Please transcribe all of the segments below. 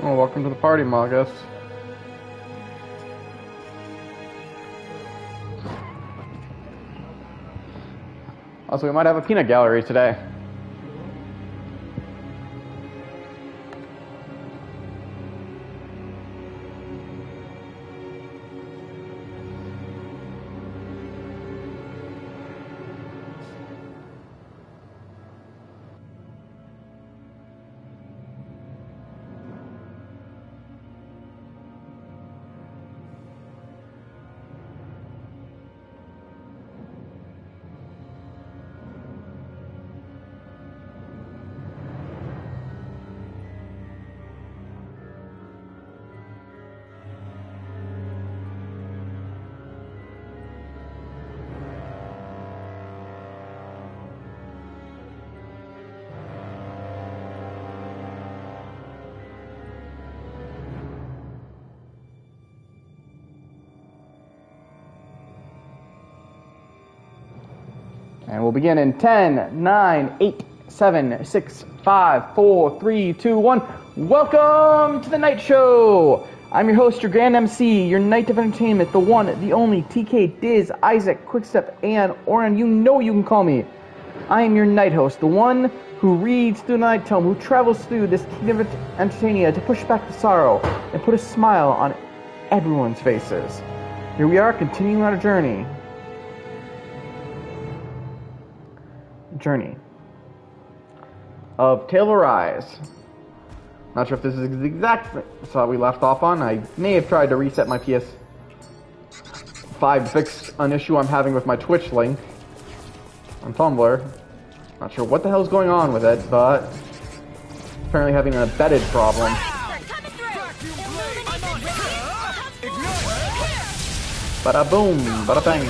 Oh, welcome to the party, Marcus. Also, we might have a peanut gallery today. And we'll begin in 10, 9, 8, 7, 6, 5, 4, 3, 2, 1. Welcome to the Night Show! I'm your host, your Grand MC, your Night of Entertainment, the one, the only, TK, Diz, Isaac, Quickstep, and Oren. You know you can call me. I am your night host, the one who reads through the night tome, who travels through this kingdom of entertainment to push back the sorrow and put a smile on everyone's faces. Here we are, continuing our journey of Tale of Arise. Not sure if this is the exact spot we left off on. I may have tried to reset my PS5 to fix an issue I'm having with my Twitch link on Tumblr. Not sure what the hell's going on with it, but apparently having an embedded problem. Bada boom, bada bang.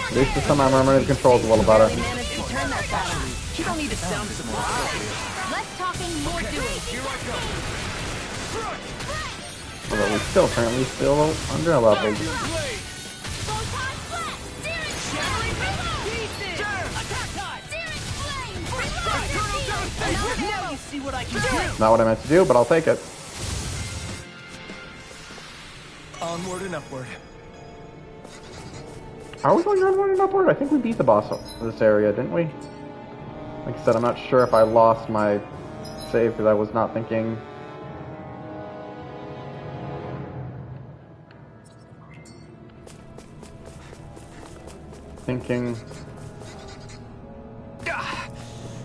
At least this time I'm remembering the controls a little better. You don't need to sound surprised. Less talking, more doing. Here I go. Although we still currently under level. Not what I meant to do, but I'll take it. Onward and upward. Are we going onward and upward? I think we beat the boss of this area, didn't we? Like I said, I'm not sure if I lost my save because I was not thinking.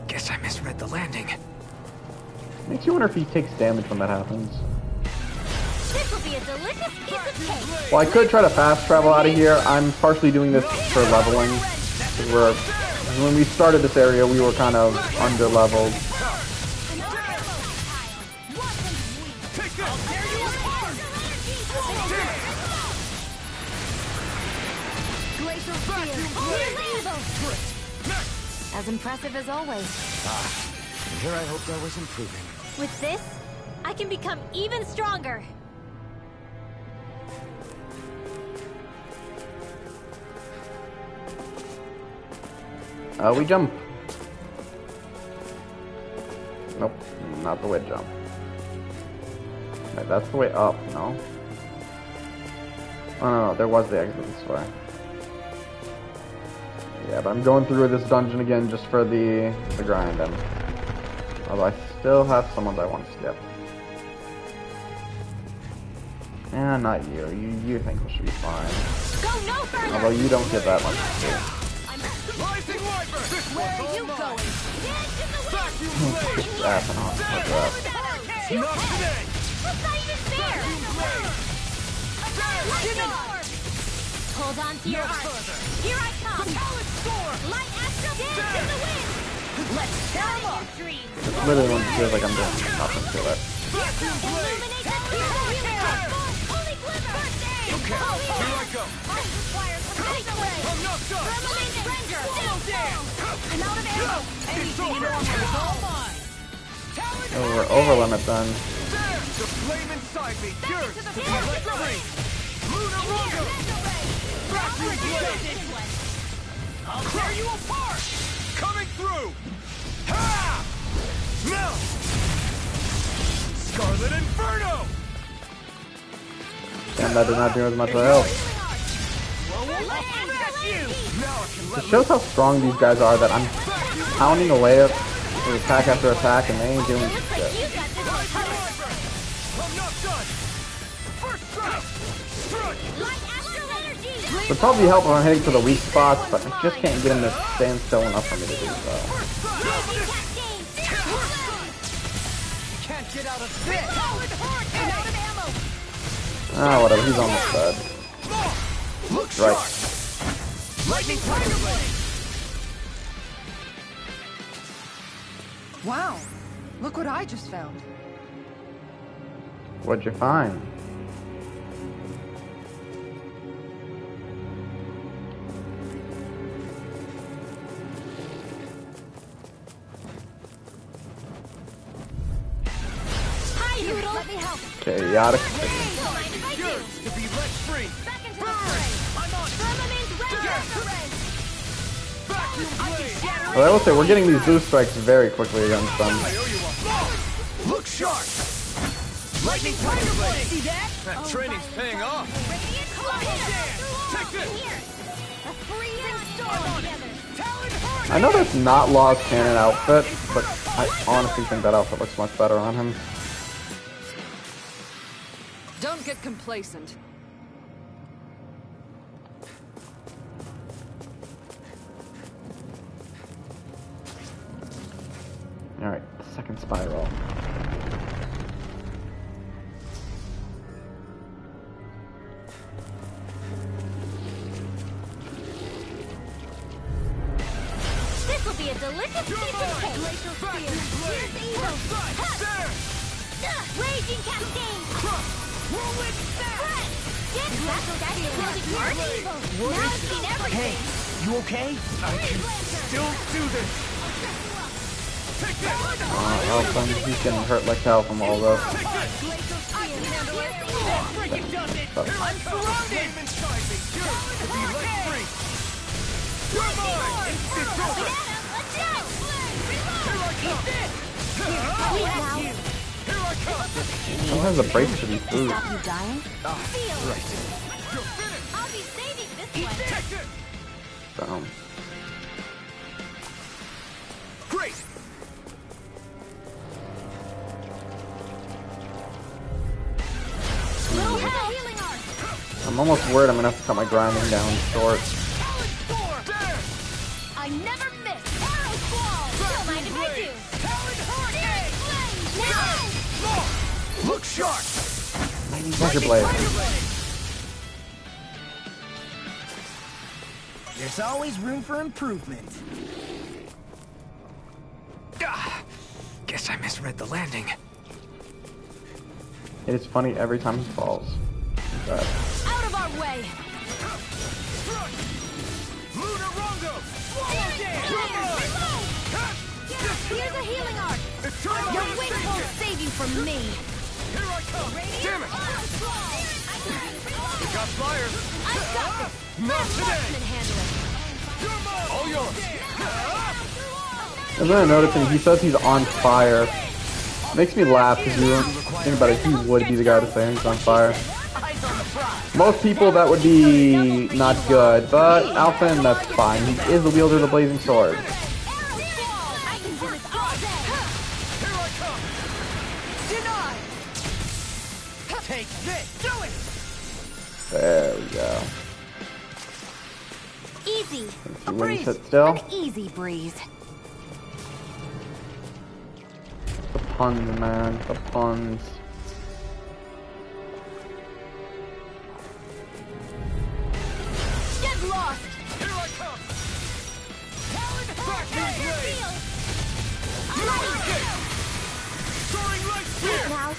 Guess I misread the landing. Makes you wonder if he takes damage when that happens. This will be a delicious piece of cake. Well, I could try to fast travel out of here. I'm partially doing this for leveling. When we started this area, we were kind of under leveled. As impressive as always. Here I hoped I was improving. With this, I can become even stronger. We jump. Nope, not the way to jump. Wait, that's the way up, no? Oh no, there was the exit this way. Yeah, but I'm going through this dungeon again just for the grind. Although I still have some ones I want to skip. Eh, not you. You think we should be fine. Go no further. Although you don't get that much to do. Where are you going? Dance in the wind. Kick your ass and off. Look at that. Not today. That's not even fair. Hold on to your arms. Here I come. Light astral dance in the wind. Let's tear them up. It literally when it feels like I'm doing nothing to it. Illuminate the Holy glimmer. Okay, here I go. I'm knocked up. I'm out of arrow. Anything you want is all mine. Oh, we're over limit then. The flame inside me yearns to be let free. you apart! Coming through! Ha! No! Scarlet Inferno! Damn, that did not do as much help. It shows how strong these guys are that I'm pounding away at attack after attack and they ain't doing shit. Would probably help if I'm hitting to the weak spots, but I just can't get him to stand still enough for me to do so. Can't get out of this! Ah, whatever, he's almost dead. Look Right. sharp! Lightning Tiger Blade! Wow, look what I just found. What'd you find? Hi, Noodle. Let me help. Chaotic. Yours to be let free! Back into the fray. I'm on! Firmament red. Vacuum Blade! Well, I will say, we're getting these blue strikes very quickly against them. I owe you one. Look sharp! Lightning Tiger Blade! See that? That training's paying off! Radiant Take this! A freezing storm together. Talon Hurricane! I know that's not Law's canon outfit, but I honestly think that outfit looks much better on him. Don't get complacent. Alright, second spiral. This will be a delicious piece of cake. Glacial spear. Here's the evil. There! Raging cascade. Whirlwind snap! Get back with that exploding heart evil. Now I've seen everything. You okay? I can still do this! Take this! Elfin, he's getting hurt like hell from all this. Take this! Glacial spear. Freaking does it! I'm surrounded! Yours to be let free! You're mine! It's over! Let's go. Here I come! Sweet now. Here I come! Sometimes the breaks should be food. Stop you dying. Right. You're finished! I'll be saving this one. Take this! Boom. Great! Little help. Healing art. I'm almost worried I'm gonna have to cut my grinding down short. Talon Storm! There! I never miss. Arrow squall. Don't mind if I do. Talon Hurricane! Now. Look sharp! Pressure blade. There's always room for improvement. Guess I misread the landing. It is funny every time he falls. But Out of our way. Lunar Rondo! Swallow Dance! Here's a healing art. It's time Your to wings take won't it! save you from me. Here I come! Damn it! We got fire! I've got this. Not today! Marksman handler. You're mine! All yours! as I'm noticing, he says he's on fire. Makes me laugh because you think about it, he would be the guy to say he's on fire. Most people that would be not good, but Alphen, that's fine. He is the wielder of the blazing sword. I can do this all day. Here I come! Denied! Take this! Do it! There we go. Easy. See when he sits still. An easy breeze. The puns, man. The puns. Get lost. Here I come! Talon Hurricane! Soaring Light Spear! Now.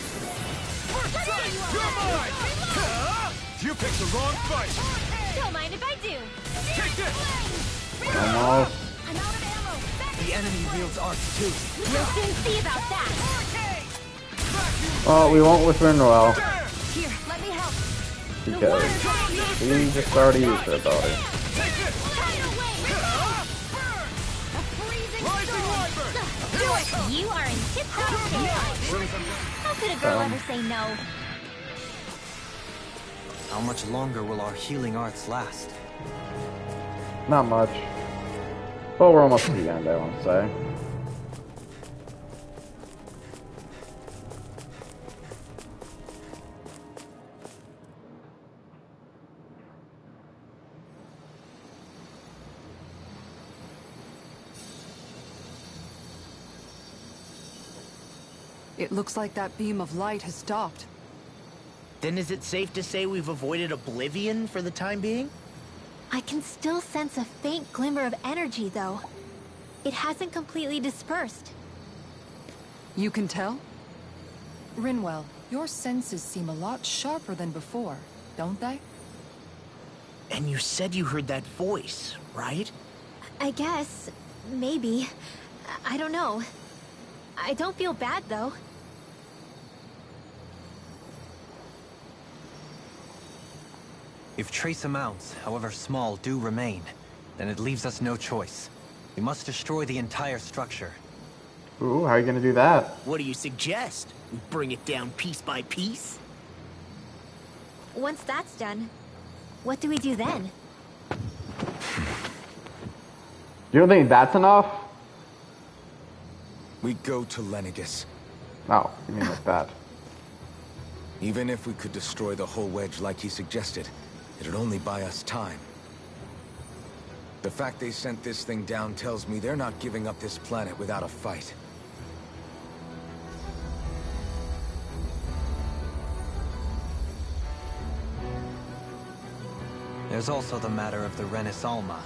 You're mine! You picked the wrong fight! Don't mind if I do. Take this! Almost. I'm out of ammo. The enemy wields arts too. We'll soon see about that. Well, we won't with Rinwell Here, let me help. because we just already used her ability. Take this! Tidal wave. You are in tip-top shape. How could a girl ever say no? How much longer will our healing arts last? Not much. But we're almost to the end, I want to say. It looks like that beam of light has stopped. Then is it safe to say we've avoided oblivion for the time being? I can still sense a faint glimmer of energy, though. It hasn't completely dispersed. You can tell? Rinwell, your senses seem a lot sharper than before, don't they? And you said you heard that voice, right? I guess. Maybe. I don't know. I don't feel bad, though. If trace amounts, however small, do remain, then it leaves us no choice. We must destroy the entire structure. Ooh, how are you gonna do that? What do you suggest? We bring it down piece by piece? Once that's done, what do we do then? You don't think that's enough? We go to Lenegis. No, you mean like that. Even if we could destroy the whole wedge like he suggested, it'd only buy us time. The fact they sent this thing down tells me they're not giving up this planet without a fight. There's also the matter of the Renis Alma.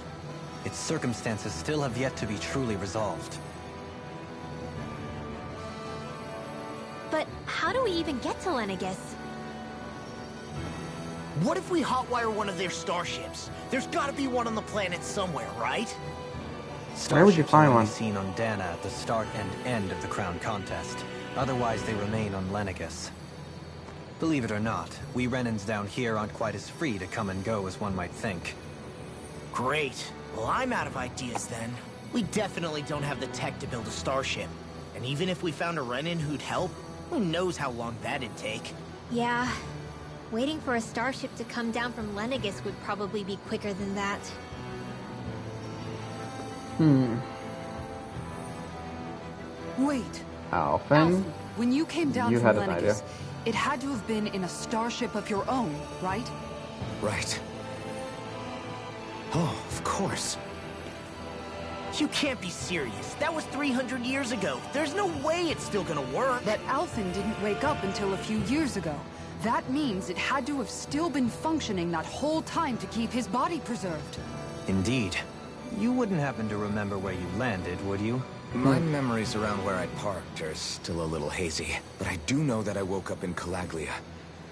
Its circumstances still have yet to be truly resolved. But how do we even get to Lenegis? What if we hotwire one of their starships? There's gotta be one on the planet somewhere, right? Where would you Starships find are only one? seen on Dana at the start and end of the Crown Contest. Otherwise, they remain on Lenegis. Believe it or not, we Renans down here aren't quite as free to come and go as one might think. Great. Well, I'm out of ideas then. We definitely don't have the tech to build a starship. And even if we found a Renin who'd help, who knows how long that'd take. Yeah. Waiting for a starship to come down from Lenegis would probably be quicker than that. Wait. Alphen? When you came down You from had an idea. Lenegis, it had to have been in a starship of your own, right? Right. Oh, of course. You can't be serious. That was 300 years ago. There's no way it's still gonna work. That Alphen didn't wake up until a few years ago. That means it had to have still been functioning that whole time to keep his body preserved. Indeed. You wouldn't happen to remember where you landed, would you? My memories around where I parked are still a little hazy, but I do know that I woke up in Calaglia.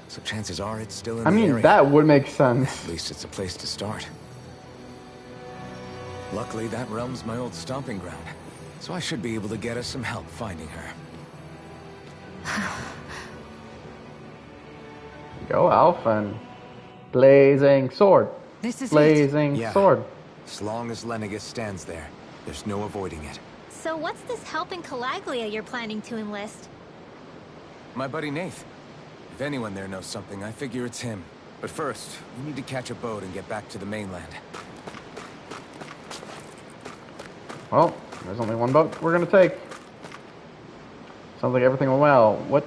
So chances are it's still in I the mean, area. that would make sense. At least it's a place to start. Luckily, that realm's my old stomping ground, so I should be able to get us some help finding her. Go, Alphen. Blazing sword. This is it. Blazing Yeah. sword. As long as Lenegis stands there, there's no avoiding it. So what's this help in Calaglia you're planning to enlist? My buddy Nath. If anyone there knows something, I figure it's him. But first, we need to catch a boat and get back to the mainland. Well, there's only one boat we're gonna take. Sounds like everything went well. What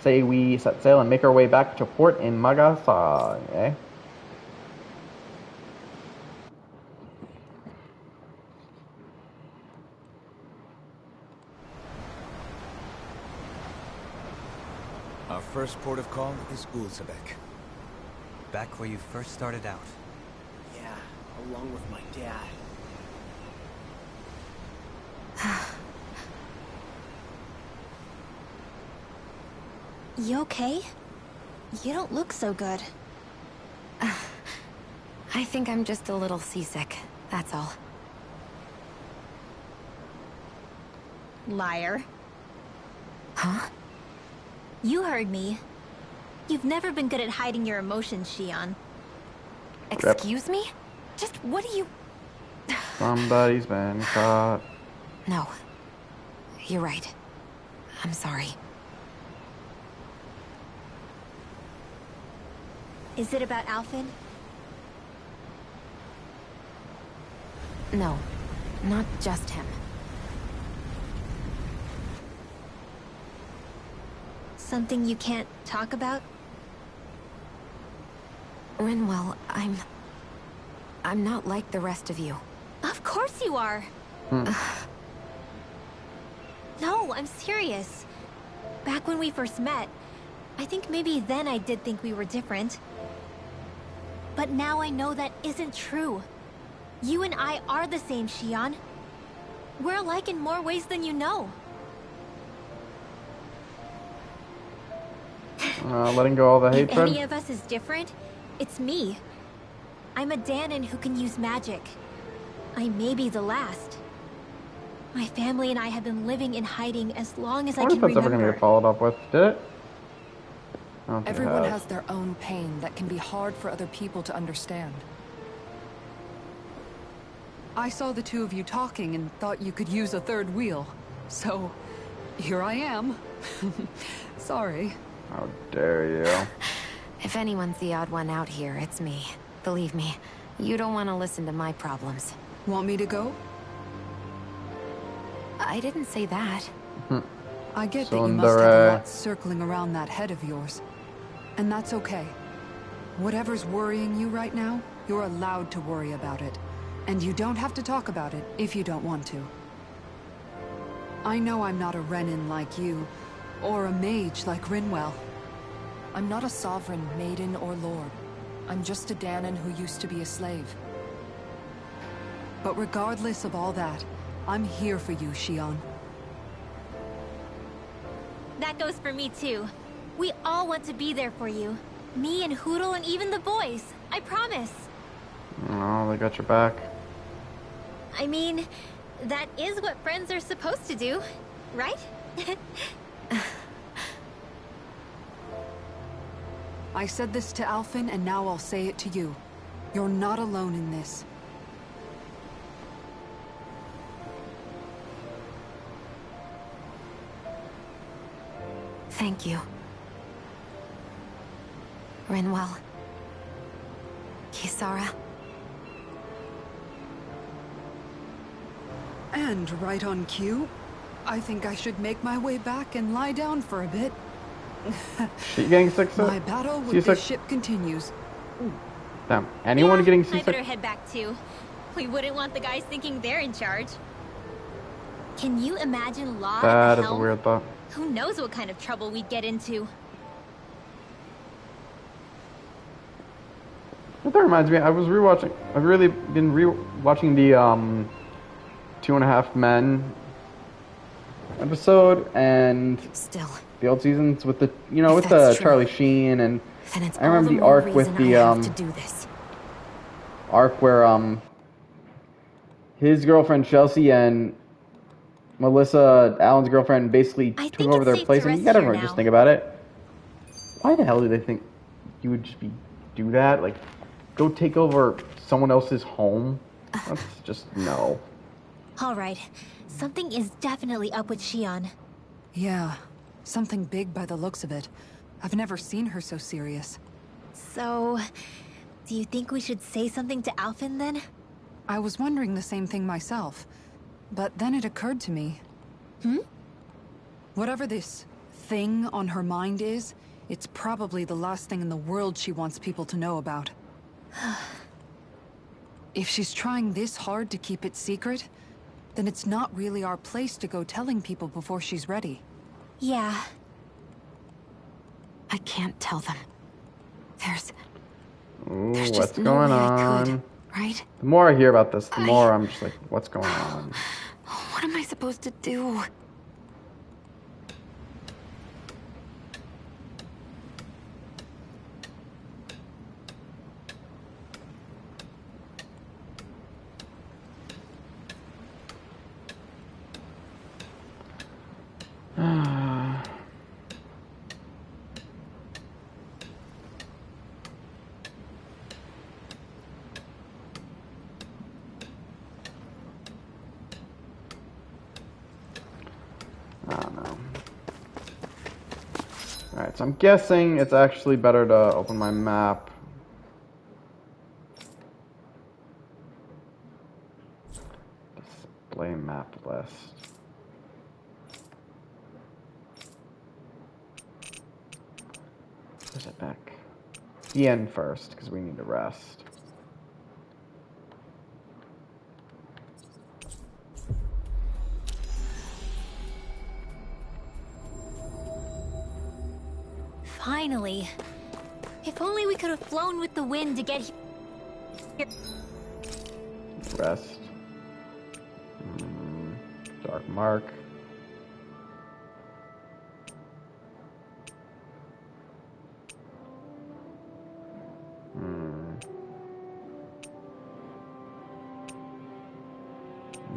say we set sail and make our way back to port in Magasa, eh? Our first port of call is Ulzebek. Back where you first started out. Yeah, along with my dad. You okay? You don't look so good. I think I'm just a little seasick, that's all. Liar. Huh? You heard me. You've never been good at hiding your emotions, Shion. Excuse me? Just what do you... Somebody's been caught. No. You're right. I'm sorry. Is it about Alphen? No, not just him. Something you can't talk about? Rinwell, I'm not like the rest of you. Of course you are! No, I'm serious. Back when we first met, I think maybe then I did think we were different. But now I know that isn't true. You and I are the same, Shion. We're alike in more ways than you know. Letting go all the If hatred. any of us is different, it's me. I'm a Danon who can use magic. I may be the last. My family and I have been living in hiding as long as I wonder can if that's ever remember. gonna get followed up with. Did it? I don't think it Everyone has. has their own pain that can be hard for other people to understand. I saw the two of you talking and thought you could use a third wheel. So, here I am. Sorry. How dare you? If anyone's the odd one out here, it's me. Believe me, you don't want to listen to my problems. Want me to go? I didn't say that. I get that you must have a Tsundere. lot circling around that head of yours. And that's okay. Whatever's worrying you right now, you're allowed to worry about it. And you don't have to talk about it if you don't want to. I know I'm not a Renin like you, or a mage like Rinwell. I'm not a sovereign, maiden, or lord. I'm just a Danon who used to be a slave. But regardless of all that, I'm here for you, Shion. That goes for me too. We all want to be there for you. Me and Hootle and even the boys. I promise. Oh, they got your back. I mean, that is what friends are supposed to do, right? I said this to Alphen, and now I'll say it to you. You're not alone in this. Thank you. Rinwell. Kisara. And right on cue, I think I should make my way back and lie down for a bit. She getting sick? My battle with Seasick? this ship continues. Damn. Anyone Yeah, getting I seasick? better head back too. We wouldn't want the guys thinking they're in charge. Can you imagine Law That at the is a helm? weird thought. Who knows what kind of trouble we'd get into? That reminds me, I was rewatching. I've really been rewatching the 2.5 Men episode and Still, the old seasons with the If with that's the true, Charlie Sheen, and then it's I remember all the more arc with reason the I have to do this. arc where his girlfriend Chelsea and Melissa, Alan's girlfriend, basically I took think over it's their safe place. to And you rest gotta here just now. think about it. Why the hell do they think you would just do that? Like, go take over someone else's home? That's just no. All right, something is definitely up with Shion. Yeah, something big by the looks of it. I've never seen her so serious. So, do you think we should say something to Alphen then? I was wondering the same thing myself. But then it occurred to me. Whatever this thing on her mind is, it's probably the last thing in the world she wants people to know about. If she's trying this hard to keep it secret, then it's not really our place to go telling people before she's ready. Yeah. I can't tell them. There's Ooh, just what's no going way I could, on? right? The more I hear about this, the more I'm just like, what's going on? What am I supposed to do? So I'm guessing it's actually better to open my map. Display map list. Push it back. The end first, because we need to rest. Finally. If only we could have flown with the wind to get here. Rest. Dark mark.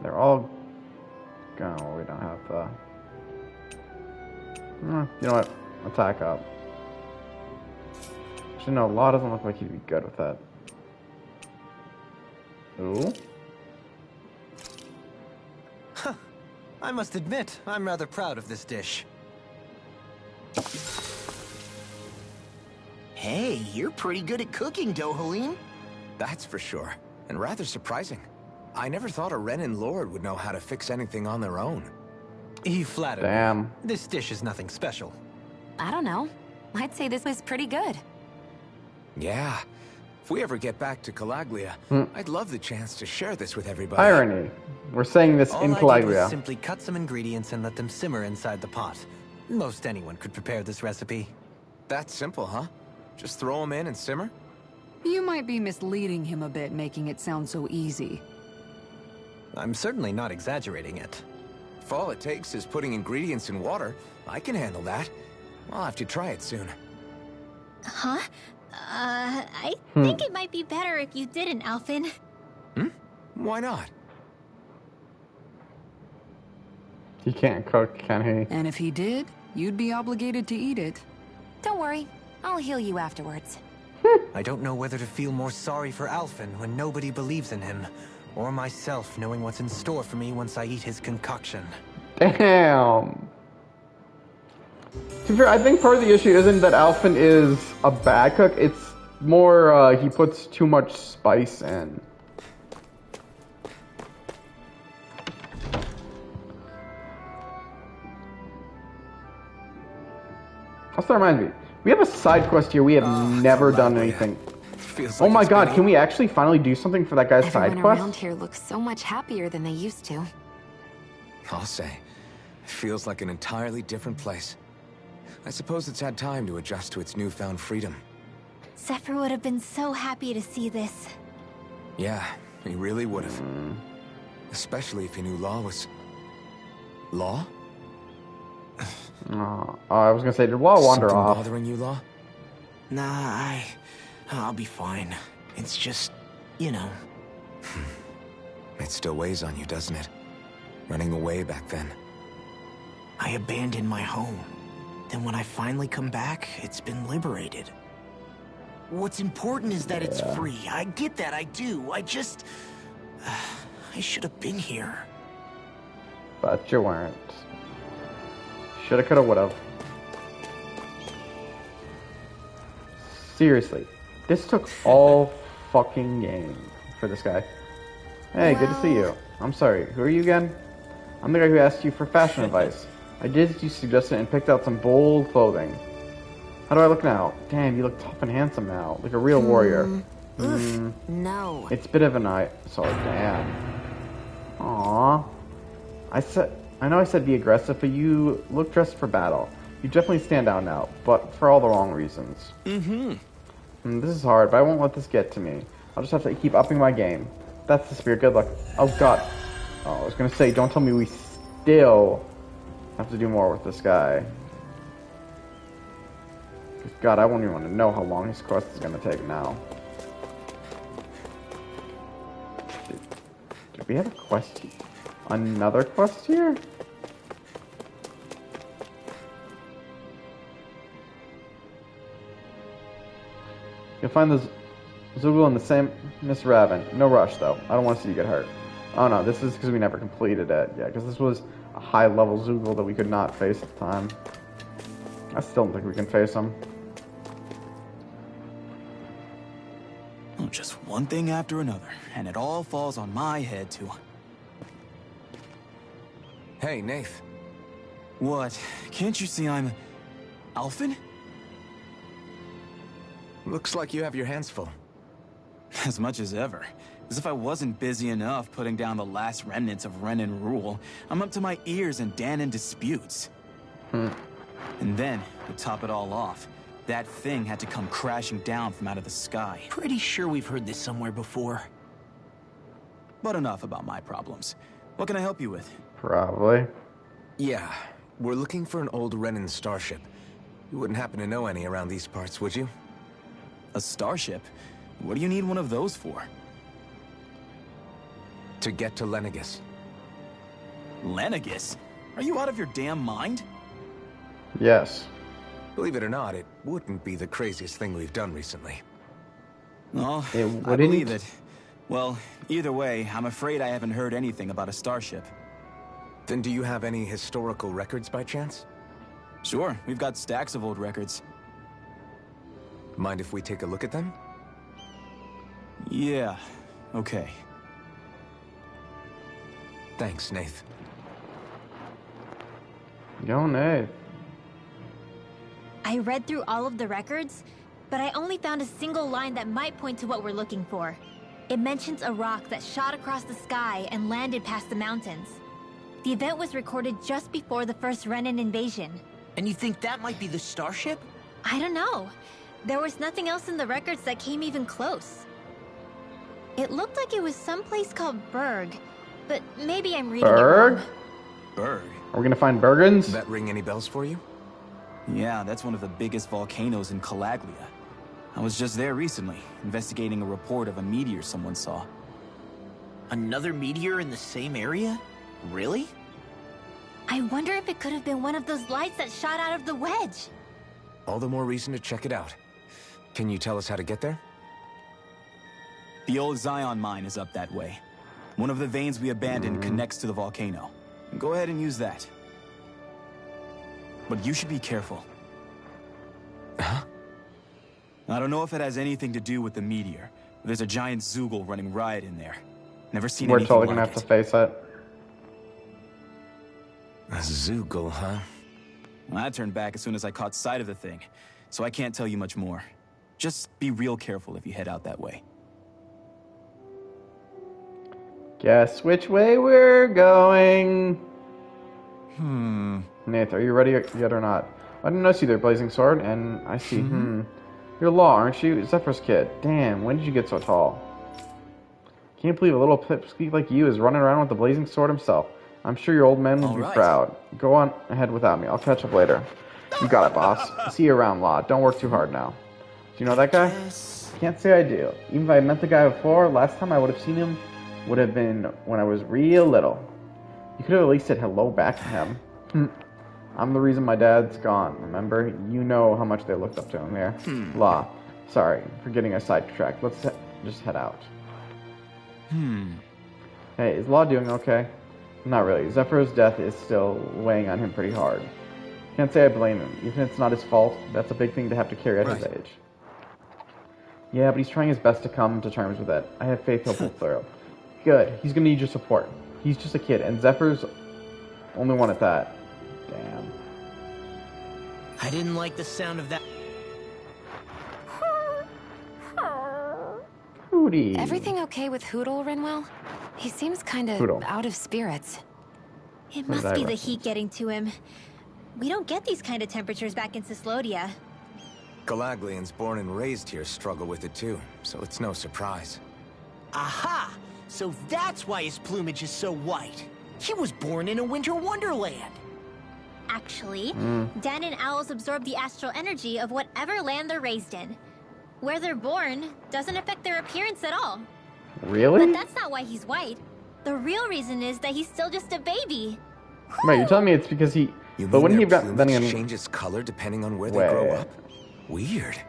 They're all gone. We don't have the. You know what? Attack up. Actually, no, Law doesn't look like he'd be good with that. Ooh. Huh. I must admit, I'm rather proud of this dish. Hey, you're pretty good at cooking, Dohalim. That's for sure. And rather surprising. I never thought a Renin Lord would know how to fix anything on their own. You flatter me. Damn. This dish is nothing special. I don't know. I'd say this was pretty good. Yeah. If we ever get back to Calaglia, I'd love the chance to share this with everybody. Irony. We're saying this All in I did was Calaglia. simply cut some ingredients and let them simmer inside the pot. Most anyone could prepare this recipe. That's simple, huh? Just throw them in and simmer? You might be misleading him a bit, making it sound so easy. I'm certainly not exaggerating it. If all it takes is putting ingredients in water, I can handle that. I'll have to try it soon. Huh? I think it might be better if you didn't, Alphen. Why not? He can't cook, can he? And if he did, you'd be obligated to eat it. Don't worry. I'll heal you afterwards. I don't know whether to feel more sorry for Alphen when nobody believes in him, or myself knowing what's in store for me once I eat his concoction. Damn. To be fair, I think part of the issue isn't that Alphen is a bad cook, it's more he puts too much spice in. Also reminds me, we have a side quest here. We have never done anything. Feels Oh like my it's god, been can we actually finally do something for that guy's side Everyone quest? around here looks so much happier than they used to. I'll say. It feels like an entirely different place. I suppose it's had time to adjust to its newfound freedom. Zephyr would have been so happy to see this. Yeah, he really would have. Especially if he knew Law was... Law? Oh, I was gonna say, did Law wander Something off? bothering you, Law? Nah, I'll be fine. It's just, you know. It still weighs on you, doesn't it? Running away back then. I abandoned my home. Then when I finally come back, it's been liberated. What's important is that it's free. I get that, I do. I just... I should have been here. But you weren't. Shoulda, coulda, woulda. Seriously, this took all fucking game for this guy. Hey, good to see you. I'm sorry, who are you again? I'm the guy who asked you for fashion advice. I did as you suggested and picked out some bold clothing. How do I look now? Damn, you look tough and handsome now, like a real warrior. Oof, no. It's a bit of a night. Sorry, damn. Aww. I know I said be aggressive, but you look dressed for battle. You definitely stand out now, but for all the wrong reasons. This is hard, but I won't let this get to me. I'll just have to keep upping my game. That's the spirit. Good luck. Oh, God. Oh, I was going to say, don't tell me we still have to do more with this guy. God, I won't even want to know how long his quest is going to take now. Did we have a quest here? Another quest here? You'll find the Zoogle in the same Miss Raven. No rush, though. I don't want to see you get hurt. Oh, no, this is because we never completed it. Yeah, because this was a high-level Zoogle that we could not face at the time. I still don't think we can face him. Oh, just one thing after another, and it all falls on my head too. Hey, Nath. What? Can't you see I'm... Alphen? Looks like you have your hands full. As much as ever. As if I wasn't busy enough putting down the last remnants of Renan rule. I'm up to my ears in Dahnan disputes. And then, to top it all off, that thing had to come crashing down from out of the sky. Pretty sure we've heard this somewhere before. But enough about my problems. What can I help you with? Probably. Yeah, we're looking for an old Renan starship. You wouldn't happen to know any around these parts, would you? A starship? What do you need one of those for? To get to Lenegis. Lenegis? Are you out of your damn mind? Yes. Believe it or not, it wouldn't be the craziest thing we've done recently. Oh, It I believe wouldn't? it. Well, either way, I'm afraid I haven't heard anything about a starship. Then do you have any historical records by chance? Sure, we've got stacks of old records. Mind if we take a look at them? Yeah, okay. Thanks, Nath. Go, Nate. I read through all of the records, but I only found a single line that might point to what we're looking for. It mentions a rock that shot across the sky and landed past the mountains. The event was recorded just before the first Renan invasion. And you think that might be the starship? I don't know. There was nothing else in the records that came even close. It looked like it was someplace called Berg, but maybe I'm reading Berg? it wrong. Berg? Are we gonna find Bergens? That ring any bells for you? Yeah, that's one of the biggest volcanoes in Calaglia. I was just there recently, investigating a report of a meteor someone saw. Another meteor in the same area? Really? I wonder if it could have been one of those lights that shot out of the wedge. All the more reason to check it out. Can you tell us how to get there? The old Zion mine is up that way. One of the veins we abandoned connects to the volcano. Go ahead and use that. But you should be careful. Huh? I don't know if it has anything to do with the meteor. But there's a giant Zoogle running riot in there. Never seen We're anything totally like gonna have it. to face it. A Zoogle, huh? Well, I turned back as soon as I caught sight of the thing, so I can't tell you much more. Just be real careful if you head out that way. Guess which way we're going. Nath, are you ready yet or not? I didn't notice you there, Blazing Sword, and I see, You're Law, aren't you? Zephyr's kid. Damn, when did you get so tall? Can't believe a little pipsqueak like you is running around with the Blazing Sword himself. I'm sure your old man will be Alright. proud. Go on ahead without me. I'll catch up later. You got it, boss. See you around, Law. Don't work too hard now. Do you know that guy? Yes. Can't say I do. Even if I met the guy before, last time I would have seen him would have been when I was real little. You could have at least said hello back to him. I'm the reason my dad's gone, remember? You know how much they looked up to him here. Law. Sorry for getting us sidetracked. Let's just head out. Hey, is Law doing okay? Not really. Zephyr's death is still weighing on him pretty hard. Can't say I blame him. Even if it's not his fault, that's a big thing to have to carry at his Right. age. Yeah, but he's trying his best to come to terms with it. I have faith he'll pull through. Good. He's gonna need your support. He's just a kid, and Zephyr's only one at that. Damn. I didn't like the sound of that. Hootie. Everything okay with Hootle, Rinwell? He seems kind of Hootle. out of spirits. It What did must I be the reference? heat getting to him. We don't get these kind of temperatures back in Cyslodia. Galaglians born and raised here struggle with it too, so it's no surprise. Aha! So that's why his plumage is so white. He was born in a winter wonderland. Actually, Dahnan owls absorb the astral energy of whatever land they're raised in. Where they're born doesn't affect their appearance at all. Really? But that's not why he's white. The real reason is that he's still just a baby. Wait, you're telling me it's because he... You but mean wouldn't he their have gotten... Then plumage again... changes color depending on where they grow Wait. up? Weird.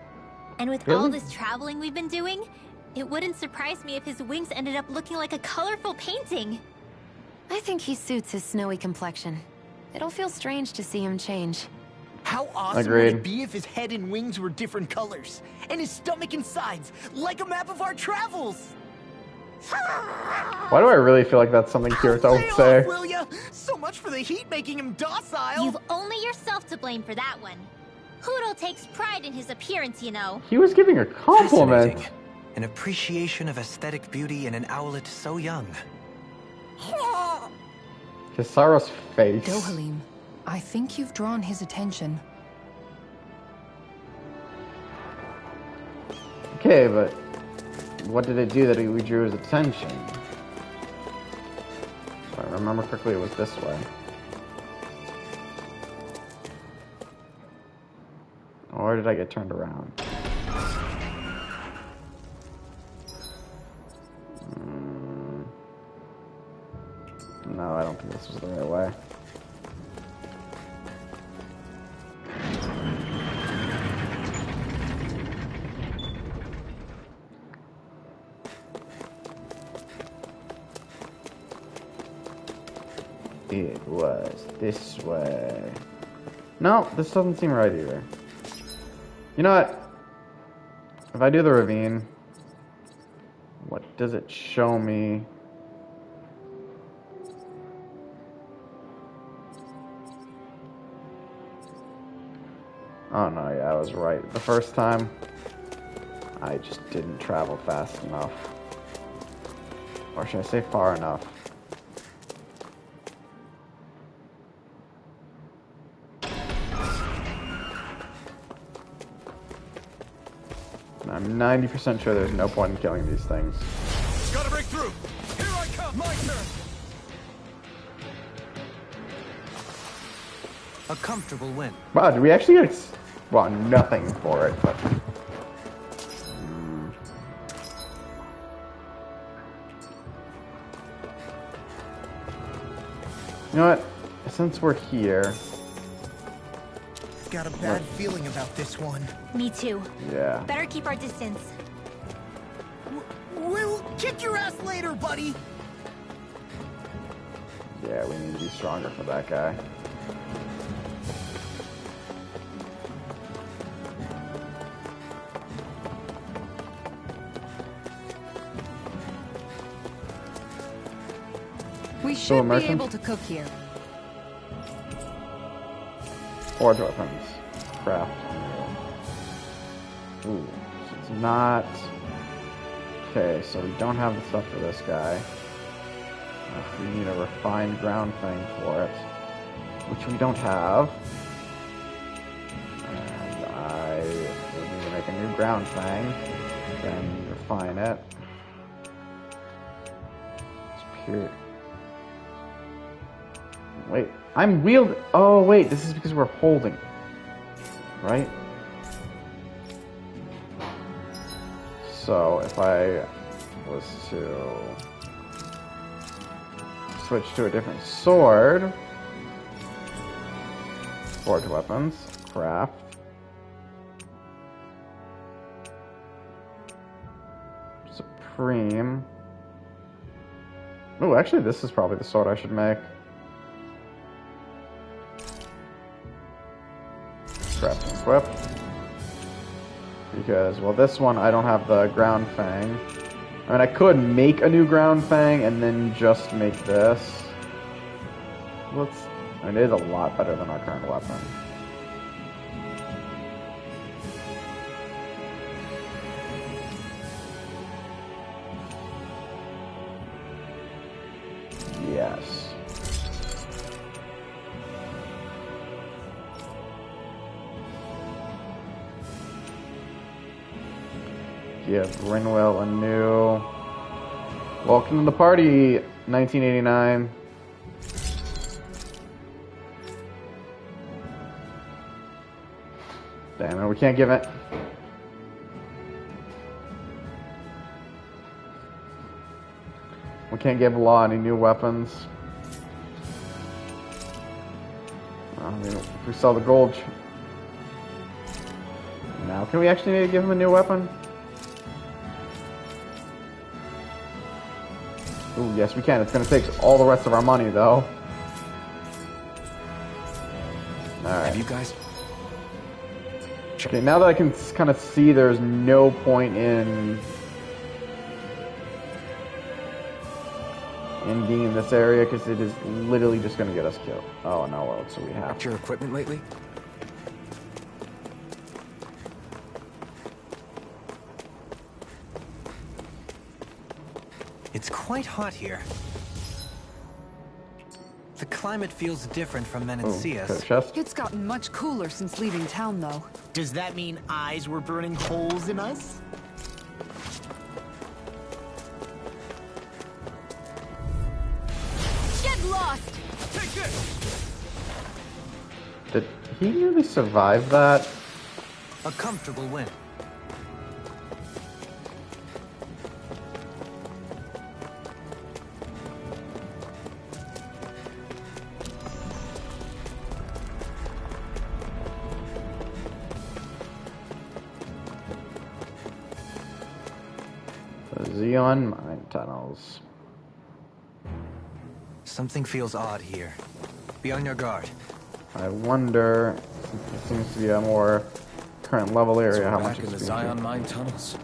And with all Really? this traveling we've been doing, it wouldn't surprise me if his wings ended up looking like a colorful painting. I think he suits his snowy complexion. It'll feel strange to see him change. How awesome would Agreed. it be if his head and wings were different colors? And his stomach and sides, like a map of our travels! Why do I really feel like that's something Kirito Lay would off, say? will ya? So much for the heat making him docile! You've only yourself to blame for that one. Hootle takes pride in his appearance, you know. He was giving a compliment. Fascinating. An appreciation of aesthetic beauty in an owlet so young. Kisaro's face. Dohalim, I think you've drawn his attention. Okay, but what did it do that we drew his attention? If I remember correctly, it was this way. Or did I get turned around? No, I don't think this was the right way. It was this way. No, this doesn't seem right either. You know what? If I do the ravine, what does it show me? Oh no, yeah, I was right. The first time, I just didn't travel fast enough. Or should I say far enough? I'm 90% sure there's no point in killing these things. Gotta break through. Here I come. My turn. A comfortable win. Wow, did we actually get well, nothing for it, but... You know what? Since we're here... Got a bad feeling about this one. Me too. Yeah. Better keep our distance. We'll kick your ass later, buddy! Yeah, we need to be stronger for that guy. We So should be immersion? able to cook here. Forge weapons. Craft. Ooh, so it's not... Okay, so we don't have the stuff for this guy. We need a refined ground thing for it, which we don't have. And I would need to make a new ground thing, then refine it. It's pure. Wait, I'm wielding. Oh wait, this is because we're holding, right? So if I was to switch to a different sword, forge weapons, craft, supreme. Oh, actually, this is probably the sword I should make. Craft and equip. Because, well, this one, I don't have the ground fang. I mean, I could make a new ground fang and then just make this. I mean, it is a lot better than our current weapon. Yes. Give Rinwell a new... Welcome to the party, 1989. Damn it, we can't give it. We can't give Law any new weapons. I mean, if we sell the gold... Now, can we actually give him a new weapon? Ooh, yes we can. It's going to take all the rest of our money, though. Alright. Have you guys... Okay, now that I can kind of see there's no point in being in this area because it is literally just going to get us killed. Oh no, well, so we have Checked your equipment lately? It's quite hot here. The climate feels different from Menancius. chest. It's gotten much cooler since leaving town, though. Does that mean eyes were burning holes in us? Get lost! Take this! Did he really survive that? A comfortable win. The Xeon mine tunnels. Something feels odd here. Be on your guard. I wonder, since it seems to be a more current level area, So how we're much back in the it's Zion mine tunnels.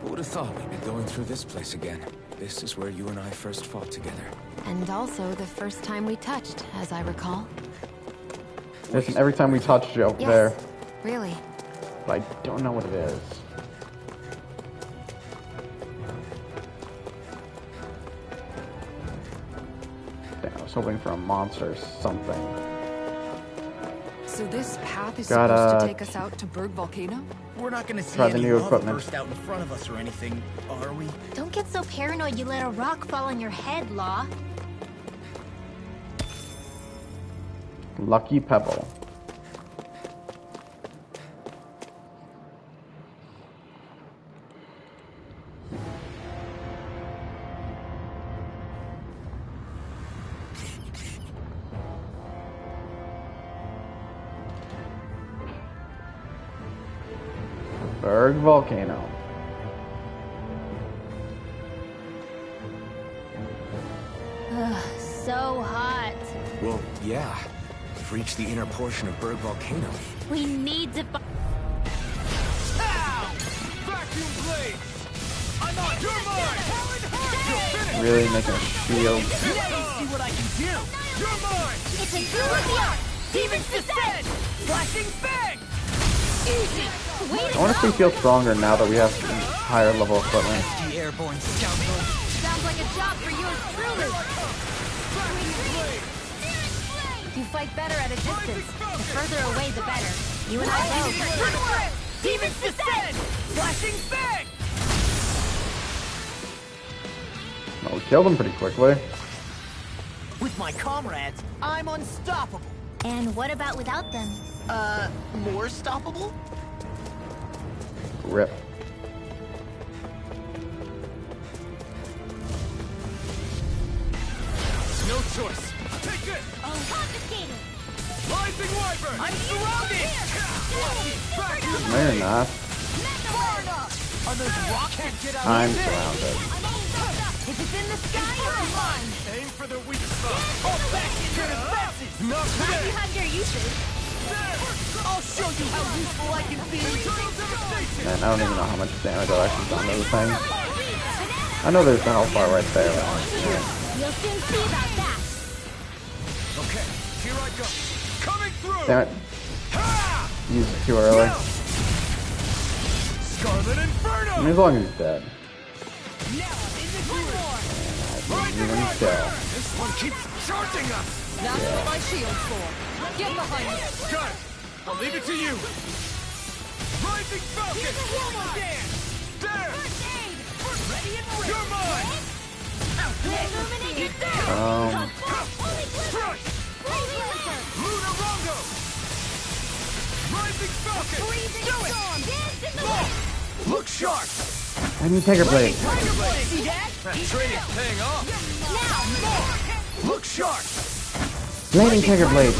Who would have thought we'd be going through this place again? This is where you and I first fought together. And also the first time we touched, as I recall. Listen, every time we touched you up Yes, there, really. but I don't know what it is. Damn, I was hoping for a monster or something. So this path is Gotta supposed to take us out to Berg Volcano? We're not gonna see Try the any new lava equipment. burst out in front of us or anything, are we? Don't get so paranoid you let a rock fall on your head, Law. Lucky Pebble. Berg Volcano. Ugh, so hot. Well, yeah. We've reached the inner portion of Berg Volcano. We need to find... Ow! Vacuum blades! I'm on your mind! You're finished! Really making a shield. See what I can do! You're mine! It's a good Demons descend! Flashing bang! Easy! Wait I want to see feel stronger now that we have higher level equipment. The airborne scoundrel. Sounds like a job for yours truly. You fight better at a distance. The further away, the better. You and I both. Demons descend! Flashing bang! Well, we killed him pretty quickly. With my comrades, I'm unstoppable. And what about without them? More stoppable? Rip. No choice. Take this! Confiscated! Rising Wyvern! I'm surrounded! Vacuum No, you're not. far enough! Are those rockets? Get out I'm of there! surrounded. If it's in the sky, you're mine! Aim for the weak spot. All back into the fences! Not You today! have your uses. I'll show you how useful I can be! Total devastation! Man, I don't even know how much damage I've actually done to the thing. I know there's the health bar right there. You'll soon see about that. Okay, here I go. Coming through! Damn it. Ha! Used it too early. Scarlet Inferno! I mean, as long as he's dead. Now I'm in the groove! Rising Even Wyvern! still. This one keeps charging us! That's what my shield's for. Get behind me. Got it! I'll leave it to you! Rising Falcon! Dance! There! Ready and ready. You're mine! Illuminate down! Crush! Lunar Rongo! Rising Falcon! Freezing storm! Dance in the wind! Look sharp! I need Tiger Blade. Tiger Blade! See that? That training's paying off! Now, more! Look sharp! Blading Tiger Blade.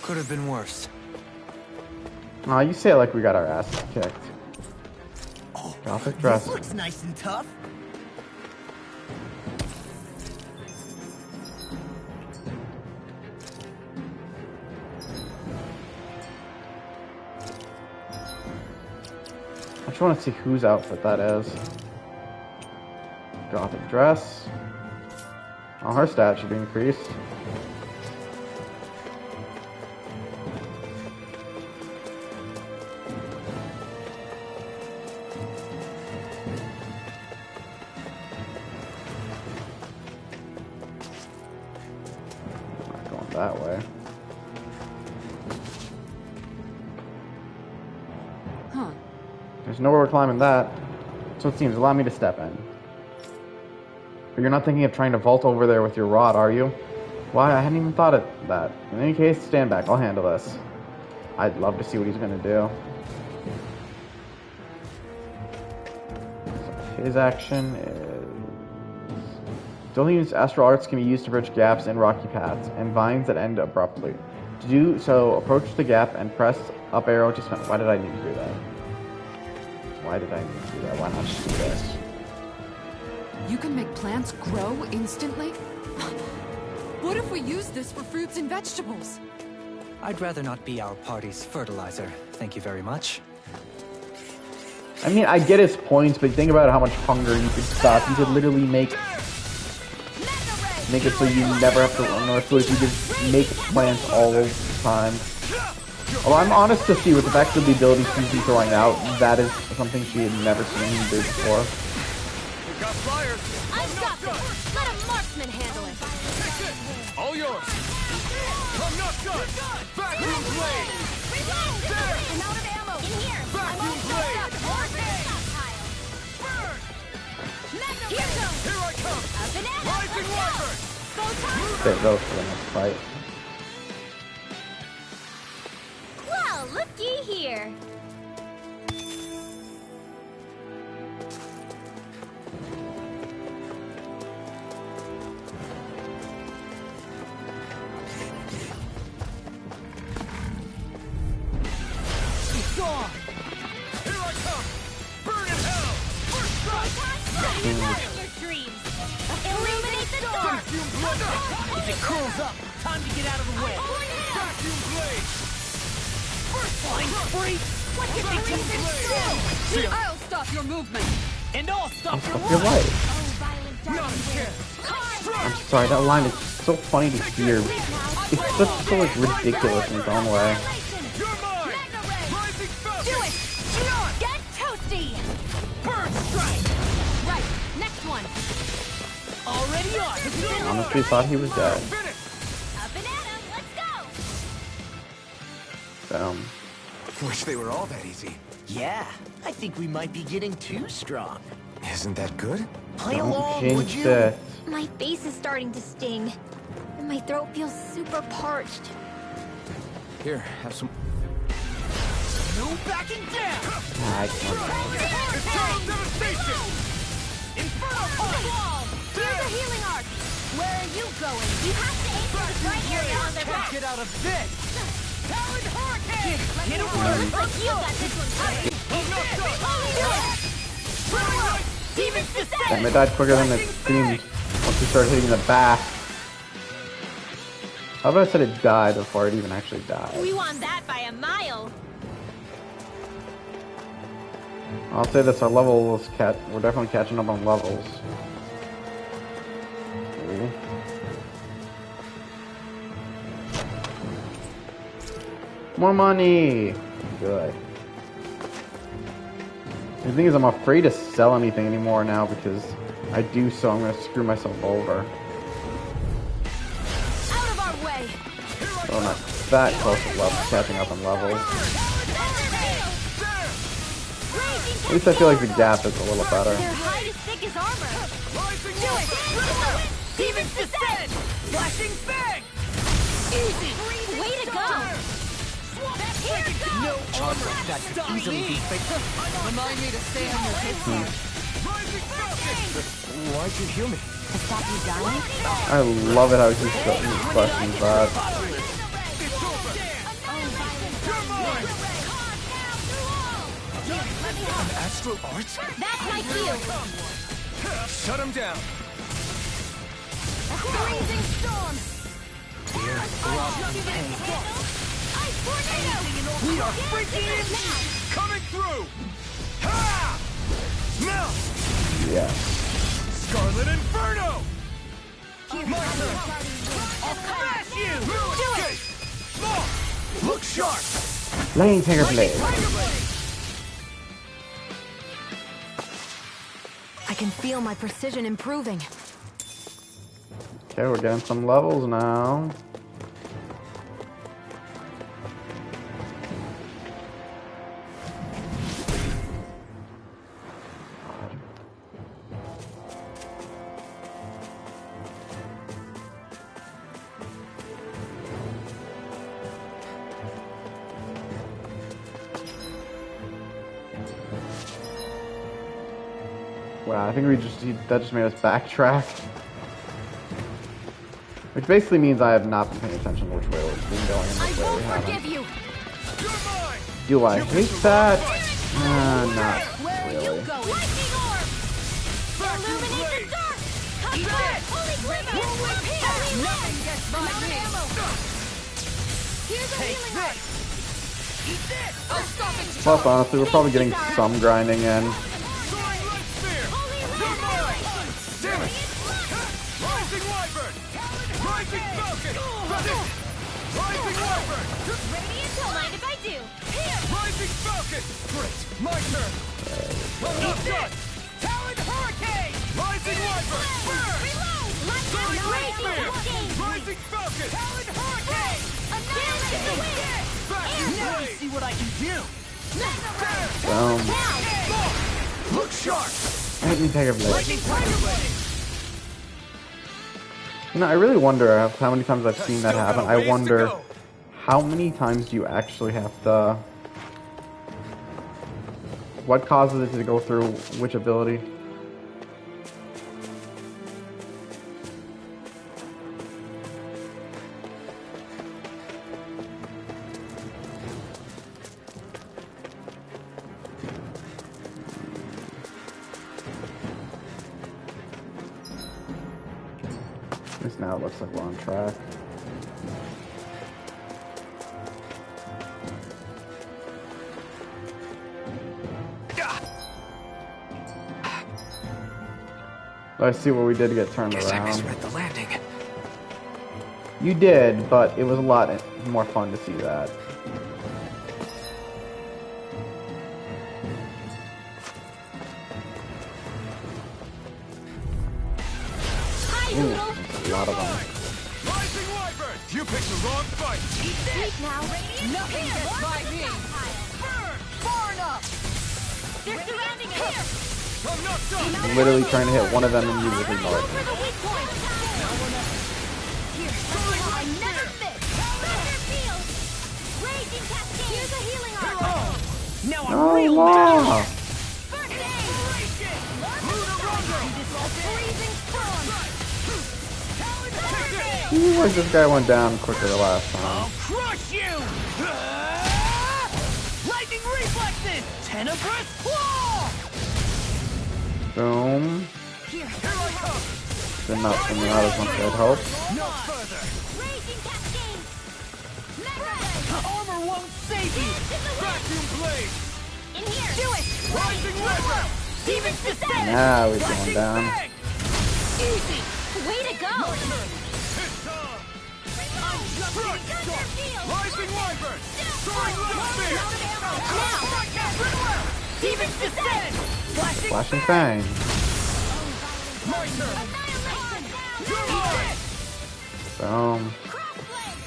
Could have been worse. Aw, you say it like we got our asses kicked. Gothic dress. This looks nice and tough. I just want to see whose outfit that is. Gothic dress. Oh, her stat should be increased. Not going that way. Huh. There's nowhere we're climbing that. So it seems. Allow me to step in. But you're not thinking of trying to vault over there with your rod, are you? Why? I hadn't even thought of that. In any case, stand back. I'll handle this. I'd love to see what he's going to do. So his action is... Don't use astral arts can be used to bridge gaps in rocky paths and vines that end abruptly. To do so, approach the gap and press up arrow to spin. Why did I need to do that? Why did I need to do that? Why not just do this? You can make plants grow instantly? What if we use this for fruits and vegetables? I'd rather not be our party's fertilizer. Thank you very much. I mean, I get his points, but think about how much hunger you could stop. You could literally make it so you never have to run north. So if you could make plants all the time. Although I'm honest to see with the fact of the ability she's been throwing out, that is something she had never seen him do before. I've got this! Let a marksman handle it! All yours! I'm not done! Vacuum blade! Reload! There! I'm out of ammo! In here! Vacuum blade! Burn! Here goes! Here I come! A banana! Rising Wyvern! There goes for the next fight. Well, looky here! Gone! Here I come! Burn in hell! First strike! Your dreams! Illuminate the dark! Vacuum blade! If it curls up, time to get out of the way. Vacuum blade! Fine, free. What did you reason do? I'll stop your movement! And I'll stop your Fuck your life. Oh, violent Not dark again! I'm sorry, that line is so funny to hear. It's just so like ridiculous in its own way. You're mine! Rising Falcon! Do it! Get toasty! Burn strike! Right, next one! already on. Honestly thought he was dead. Finish! A banana, let's go! Wish they were all that easy. Yeah, I think we might be getting too strong. Isn't that good? Play Don't along, would jinx you? it. My face is starting to sting. And my throat feels super parched. Here, have some... No backing down! I can't. It's total devastation! Inferno punch! Here's a healing arc! Where are you going? You have to aim for the right area on the Can't back! get out of this! Talon Hurricane! Hit it work! But you got this one covered! I'm not done! Do it! Demon's Descent! Damn, it died quicker than it seemed once we started hitting the back. How about I said it died before it even actually died? We won that by a mile! I'll say this, our level is we're definitely catching up on levels. Ooh. More money! Good. The thing is, I'm afraid to sell anything anymore now because I do so, I'm gonna screw myself over. Out of our way! So I'm not that close to catching up on levels. At least I feel like the gap is a little better. Their hide is thick as armor! Rising Do it! Demon's Descent! Flashing Fang! Easy! Way to go! Here goes! No armor that could easily be fixed. Remind me to stay on your hip. Rising Falcon! Why'd you heal me? To stop you dying? I love it how he keeps questions that. It's over! You're mine! Astral Arts? That's my cue! Shut him down! Freezing storm! We are freaking in! Coming through! Ha! Yes. Scarlet Inferno! My turn! I'll smash you! Do it! Small! Look sharp! Lightning Tiger Blade. I can feel my precision improving. Okay, we're getting some levels now. Wow, I think that just made us backtrack. Which basically means I have not been paying attention to which way we've been going and which way we haven't. Do I hate that? Not really. Plus, honestly, we're probably getting some grinding in. Rising Falcon! Rising Wyvern! Radiant, don't mind if I do. Here! Rising Falcon! Great! My turn! I'm not done! Talon Hurricane! Rising Wyvern! Burn! Reload! Surge Red Spear! Radiant! Rising Falcon! Talon Hurricane! Annihilate the wind! Vacuum Blade! See what I can do! Look sharp! Lightning Tiger Blade. Lightning Tiger Blade! You know, I really wonder how many times I've seen that happen. I wonder how many times do you actually have to... What causes it to go through which ability? At least now it looks like we're on track. I see what we did to get turned around. I misread the landing. You did, but it was a lot more fun to see that. Ooh, that's a lot of them. Rising Wyvern! You picked the wrong fight! Eat this! Now, Nothing gets by me! Burn! Far enough! they're surrounding here! I'm not done! I'm literally trying to hit one of them and you just ignore it. For the weak point! Here, I never miss! Thunder Field! Raging Cascade! Here's a healing arc! Now I'm Oh, real wow. First aid! Lunarondo! Freezing storm! Seems like this guy went down quicker the last time. I'll crush you! Lightning reflexes! Tenebrous claw! Boom. Here I come! Did not coming out as much as I'd hoped. No further! Raging Cascade! Armor won't save you! Vacuum blade! In here! Do it! Rising Wyvern! Demons descend! Now he's going down. Easy! Way to go! It's on! Rising Wyvern! Soaring Light Spear! Now! Demons descend! Flashing Fang. My turn! Annihilation! You're mine! Boom. Crossblade!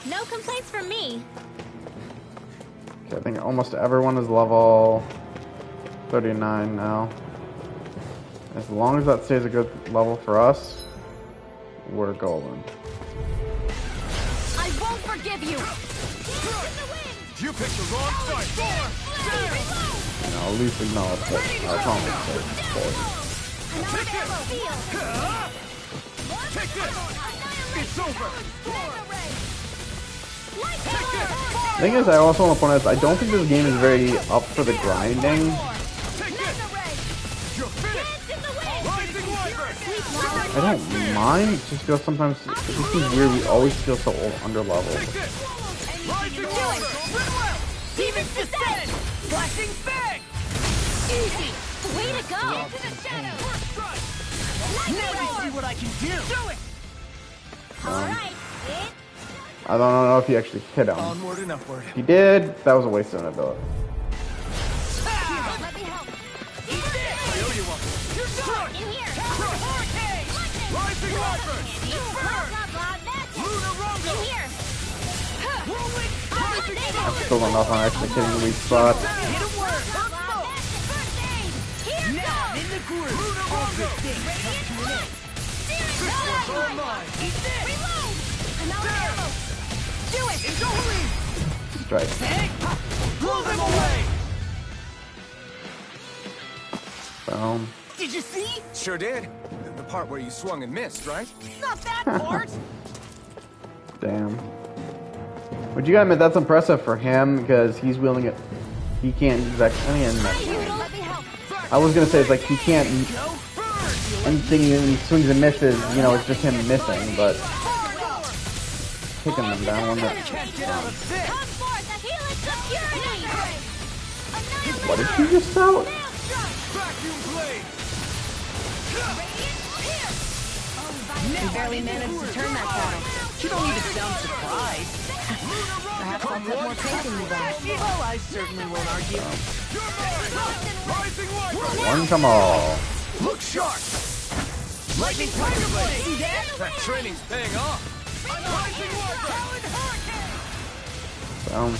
No complaints from me. Okay, I think almost everyone is level 39 now. As long as that stays a good level for us, we're golden. I won't forgive you! You picked the wrong fight! You know, at least acknowledge that our opponent's safe. Take this! It's over! The thing is, I also want to point out, I don't think this game is very up for the grinding. Take this! You're finished! Rising Wyvern! I don't mind, it just feels sometimes, it just seems weird, we always feel so under leveled. Take this! Rising Wyvern! Demons descend! Flashing Fang! Easy! Way to go! To the shadow! Now you see what I can do! Do it! Alright, I don't know if he actually hit him. Onward and upward. If he did, that was a waste of an ability. let me help. I owe you one. You're done! In here! Hurricane! Rising Wyvern! Blah, blah, blah, that's it! Lunar Rondo! In here! Whirlwind Still don't know if I'm actually hitting the weak spot. Hit him word! Blah, blah, that's it! First aid! Here Now in the groove! Lunar Rondo! Radiant Blitz! This one's all mine! Eat this! Reload! I'm out of ammo! Do it! Enjoy! Strike. Blow them away! Boom. Did you see? Sure did. The part where you swung and missed, right? Not that part! Damn. Would you gotta admit that's impressive for him because he's wielding it. He can't exactly. Let me help! I was gonna say it's like he can't. Go burn! Anything when he swings and misses, you know, it's just him missing. But taking them down one bit. Can't get out of this! Come forth, the healing security! What did he just out? Vacuum blade! You barely managed to turn that battle. You don't need to sound surprised. Perhaps I'll put more faith in you then. Well, I certainly won't argue. Rising Wyvern! One come all. Look sharp! Lightning Tiger Blade! See that? That training's paying off! Rising Wyvern! Boom.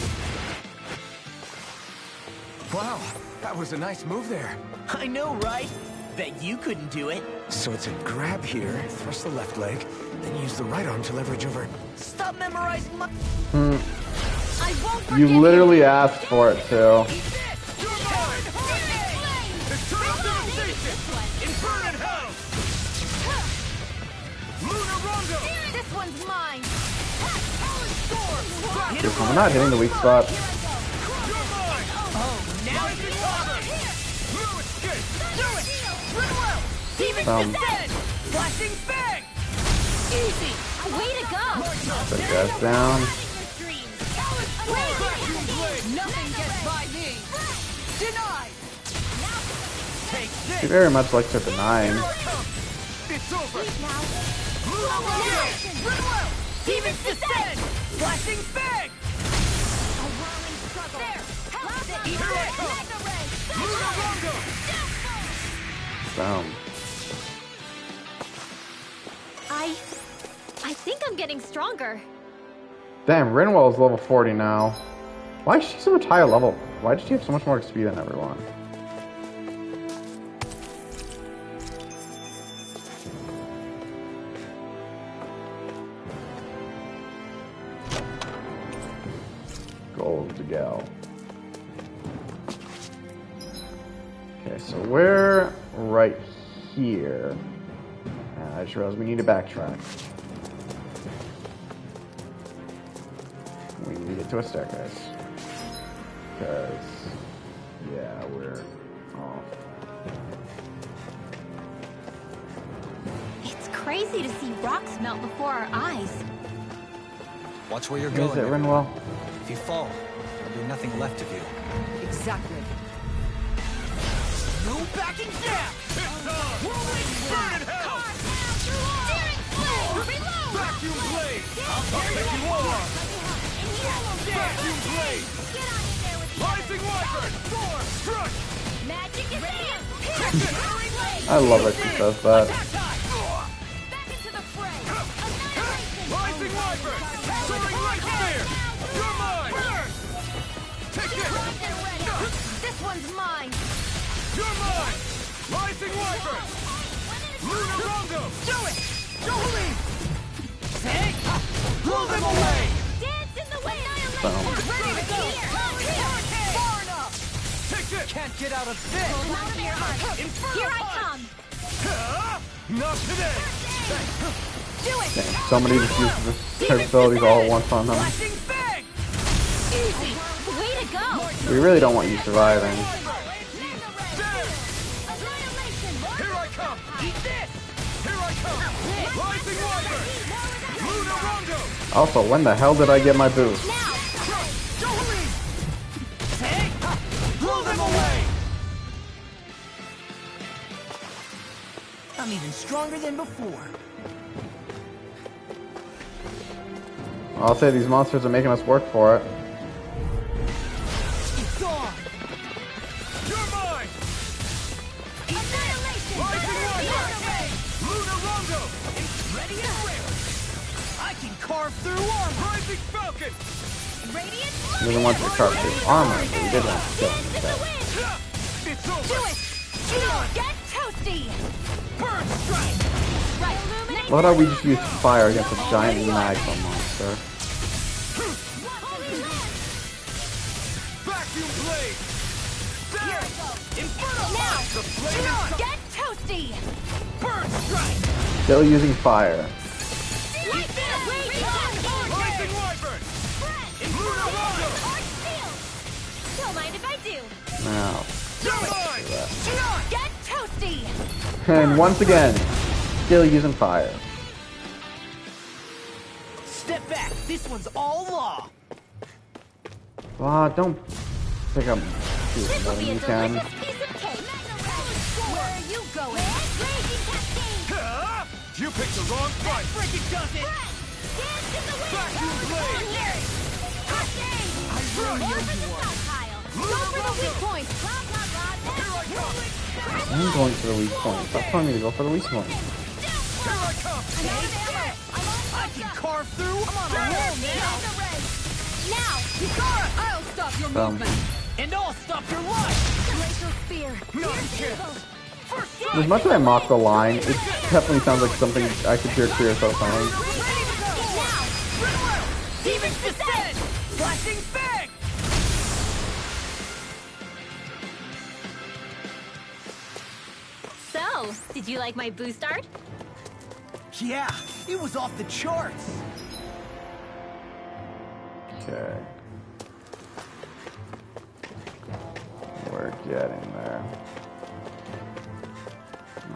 Wow, that was a nice move there. I know, right? Bet you couldn't do it. So it's a grab here, thrust the left leg, then use the right arm to leverage over. Stop memorizing my... I won't forgive You literally asked for it too. You're mine! Eternal devastation! Inferno hell! Lunar Rondo! This one's mine! I'm not hitting the weak spot. You're mine! Oh, now it's your turn! No escape! Do it! Run well! Demon descend! Flashing bang! Easy! Way to go! Put guys down. Nothing gets by me! Denied! Take He this! very much likes to deny him. It's over! Lunar Rondo! Run well! Demon descend! Flashing bang! Here I come! Lunar Rondo! Boom. I think I'm getting stronger. Damn, Rinwell's level 40 now. Why is she so much higher level? Why did she have so much more XP than everyone? Gold to go. Okay, so we're right here. I just realized we need to backtrack. We need to get to a staircase. Because, yeah, we're off. It's crazy to see rocks melt before our eyes. Watch where you're Is going. it Rinwell? If you fall, there'll be nothing left of you. Exactly. No backing down! Whirlwind burn in hell! Vacuum blade! I'll take you over! Vacuum blade! Rising Wyvern! Storm! Struck! Magic is in! I love it. She does that. Back into the fray! Rising Wyvern! Soaring light spear! You're mine! Take it! This one's mine! You're mine! Rising Wyvern! Lunar Rondo! Do it! Jolene! Take! Blow them away! Dance in the wind! Boom. Ready to go! Far enough! Take it! Can't get out of this! Hold on to your heart! Inferno Here I punch! come! Not today! Do it! Dang, somebody just uses their abilities all at once on them. Flashing bang! Easy! Way to go! We really don't want you surviving. Here I come! Eat this! Here I come! Rising Wyvern! Lunar Rondo! Also, when the hell did I get my boost? Jolene! Take! Blow them away! I'm even stronger than before. I'll say these monsters are making us work for it. It's on! You're mine! Annihilation! Lunar Rondo! Ready and ready! I can carve through armor! Rising Falcon! Radiant! We didn't want to carve through armor, but we did want to kill him instead. It's over! Do it! Get toasty! Burn strike! Right, illuminate! What about we just use fire against a giant magma monster? Vacuum blade! There! Inferno Now! blast! The flame is Get toasty! burn strike! Still using fire. Rising wyvern! Lunar Rondo! Don't mind if I do. Now. You're mine! Get toasty! And once again, still using fire. Step back! This one's all law! Don't pick up shoot This more will than be a you can. delicious piece of cake. Where are you going? Raging Cascade! Huh? You picked the wrong fight! Freaking does it! Dance in the wind! Vacuum blade! Cascade! I really Or know for you the are. south pile! Lunar Rondo! Point! Blah, blah, blah. Here I come! I'm going for the weak point. Stop telling me to go for the weak point. Here I come! I can carve through! I'm on a roll now! Now! Hikara! I'll stop your Boom. movement! And I'll stop your life! Glacial Spear! Not a chance! First strike! As much as I mock the line, it definitely sounds like something I could hear Kirito saying. Ready to go! Now! Rinwell! Demon Descent! Flashing Fang! So, did you like my boost art? Yeah, it was off the charts! Okay. We're getting there.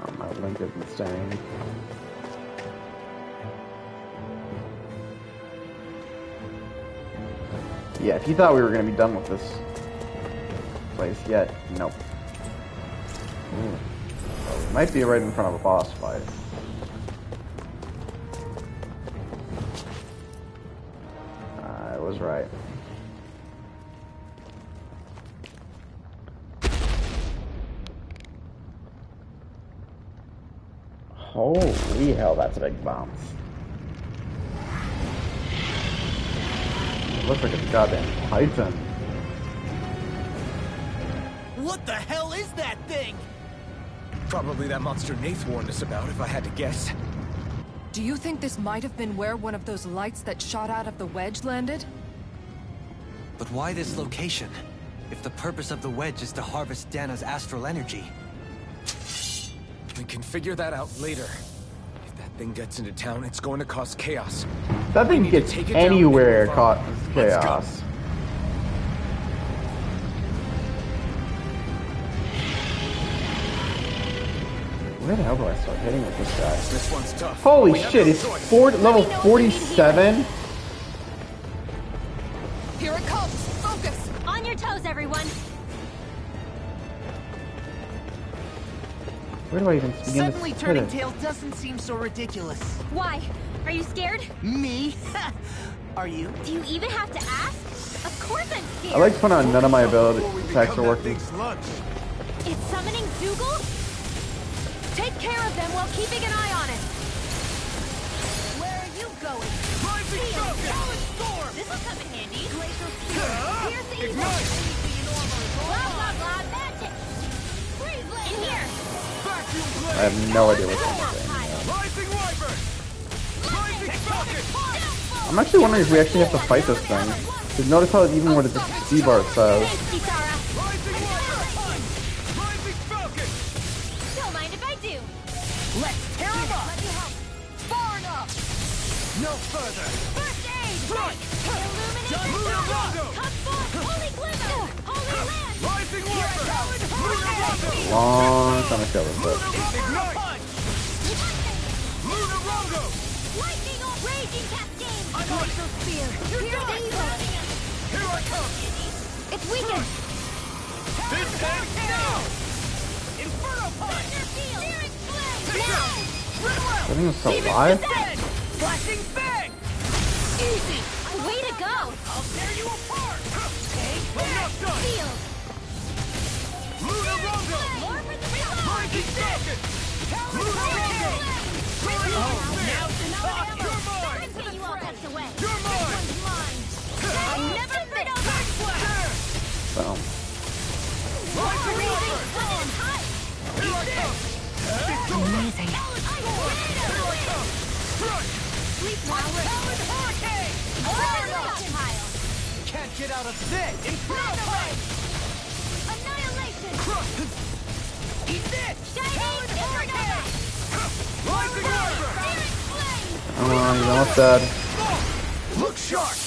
Oh, my link isn't staying. Yeah, if you thought we were going to be done with this place yet, nope. Well, we might be right in front of a boss fight. I was right. Holy hell, that's a big bounce. It looks like a goddamn Titan. What the hell is that thing? Probably that monster Nath warned us about, if I had to guess. Do you think this might have been where one of those lights that shot out of the wedge landed? But why this location? If the purpose of the wedge is to harvest Dana's astral energy. We can figure that out later. If that thing gets into town, it's going to cause chaos. That thing need to gets take it down anywhere, and move causes on. Let's go. chaos. Where the hell do I start hitting with this guy? This one's tough. Holy We have shit, no it's choice. level 47? Here it comes! Focus! On your toes, everyone! Where do I even begin Suddenly to turning hit it? tail doesn't seem so ridiculous. Why? Are you scared? Me? Are you? Do you even have to ask? Of course I'm scared! I like to point out none of my ability Before we attacks become are that working. thing's lunch. It's summoning Dougal? Take care of them while keeping an eye on it! Where are you going? Rising Falcon! Storm! This will come in handy. Glacial Spear! Here's the evil! Ignite! Blah, blah, blah, magic! Freeze blade! In here! Vacuum I blade! have no idea what's going on. Rising wyvern! Rising Falcon! I'm actually wondering if we actually have to fight this thing. Because notice how even with the C-bar it says. Thanks, Kisara! Rising wyvern! Rising Falcon! Don't mind if I do. Let's tear him up! Let me help! Far enough! No further! First aid! Strike! Illuminate the Lunar shadow! Rondo! Come forth! Holy glimmer! Holy land! Rising wyvern! Lunar Rondo! Long time to kill this Lunar bitch. Rondo! Punch! Lunar Rondo! Lightning or raging cascade! I'm on it! Glacial Spear! You're Here's the done! evil! Here I come! It's weakened! This ends now! Inferno Punch! Thunder field! Spirit blade! I think it's still alive. Flashing bang! Easy! Way to go! I'll tear you apart! Take that! Shield! Lunarongo! More for the real! Rising Falcon! Lunarongo! Now to talk! You're mine! Get you all tucked away! You're mine! This one's mine! I never fit over! Boom. Rising Wyvern! Weapon high! Here I come! Amazing. Here I come! Crush! Sleep now! Talon Hurricane! Pile! Can't get out of this! Inferno Punch! Annihilation! Eat this! Shining supernova! Rising Wyvern! Searing flame! Come on, he's almost dead. Look sharp!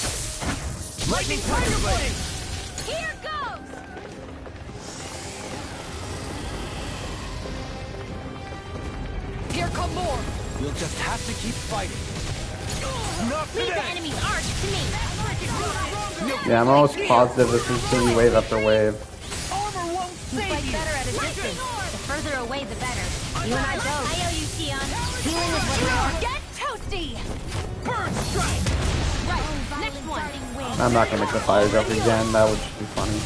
Lightning Tiger Blade! Here goes! Here come more! We'll just have to keep fighting. Not Leave the today! enemy's arch to me! Yeah, I'm almost positive this is gonna be wave after wave. Armor won't You save fight you! better at a distance. The further away, the better. You and I both. I owe you, Tion. Healing is what we are. Get toasty! Burn strike! Right, next one. I'm not gonna make the fire joke again. That would just be funny.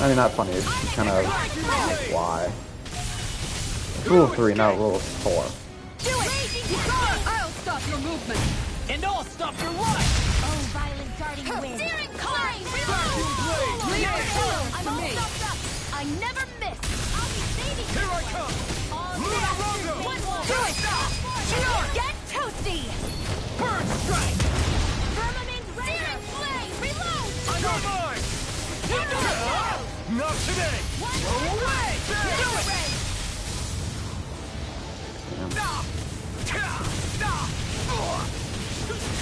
I mean, not funny. It's just kind of like, why? Rule 3, not rule 4. Do it! I'll stop your movement. And I'll stop your life! Oh, violent darting wind. Searing flame! Vacuum blade! Leave Yeah. it alone. I'm To all me. stopped up. I never miss. I'll be saving Here I you. come! All Lunarongo! masters Do it! Shield! Get toasty! Burn strike! Firmament Searing flame! Reload! You're mine! Not today! Go away! Do it!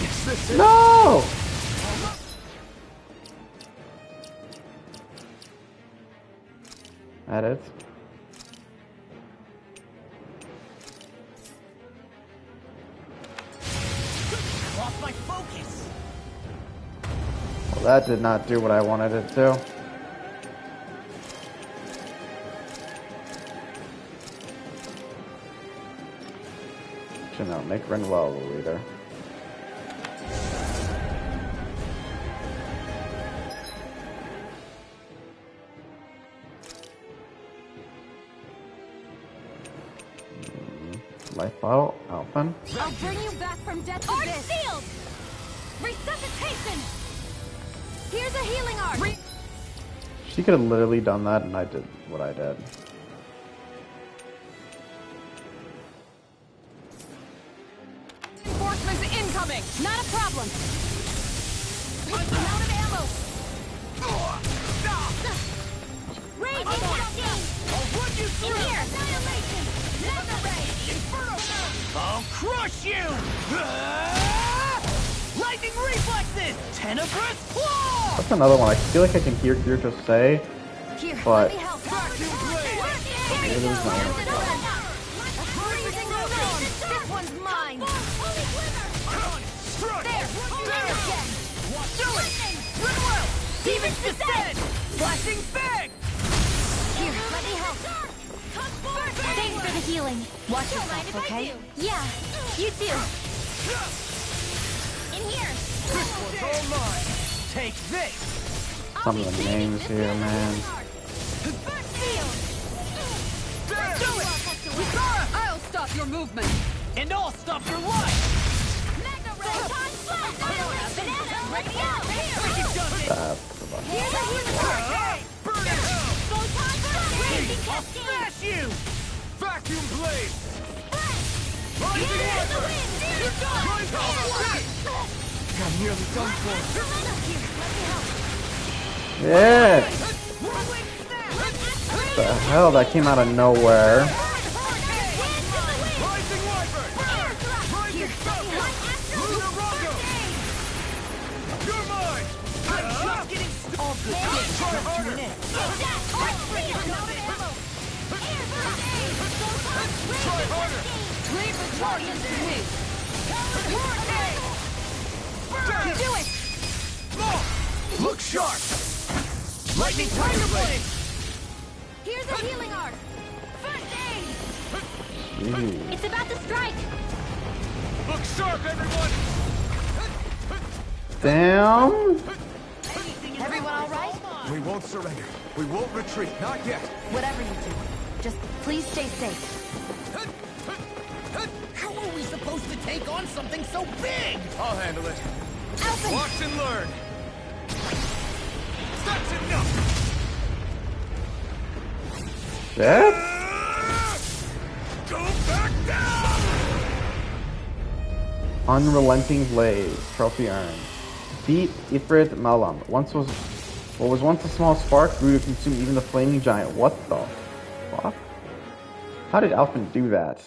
Yes, this is... No! Edit. Lost my focus! Well, that did not do what I wanted it to. Should not make Renwell the leader. Life bottle, open. I'll bring you back from death to Arc this. sealed! Resuscitation! Here's a healing arc! She could have literally done that, and I did what I did. Reinforcements incoming. Not a problem! I'm out of ammo! Raging cascade! I'll run you In through! here! Annihilation! Mega ray! Inferno! I'll crush you! Lightning reflexes! Tenebrous claw! That's another one. I feel like I can hear Kirito say, Here, but let me help. Vacuum blade! Here it you is go! not. Freezing storm! This one's mine! Holy glimmer! Strike! There! There again! Do it! Renwell! Demons descend! Flashing bang! Here, let me help. Thanks for the healing. Watch yourself, okay? Yeah, you too. In here. This one's all mine! Take this! some of the names here, man. Do it! I'll stop your movement. And I'll stop your life! Mega ray! Banana! Radio! Wicked Dungeon! That's the button. Here's a healing arc! Burn in hell! Photon blast! Raging I'll cascade! smash you! Vacuum blade! Here's Rising the Wyvern! wind! You're done! I'm nearly done for. Here, let me help. Yeah! Whirlwind snap! What the hell? That came out of nowhere. Rising Wyvern! Rising Falcon! Lunarongo! You're mine! I'm just getting all good. Try harder! Try harder! Leave the charges to me. Do it! Look sharp! Lightning Tiger Blade! Here's a healing arc. First aid. Jeez. It's about to strike! Look sharp, everyone! Damn. Everyone alright? We won't surrender. We won't retreat. Not yet. Whatever you do, just please stay safe. How are we supposed to take on something so big? I'll handle it. Alphen! Watch and learn! That's enough! Shit. Go back down! Unrelenting Blaze. Trophy earned. Beat Ifrit Malam. What was once a small spark grew to consume even the flaming giant. What the fuck? How did Alphen do that?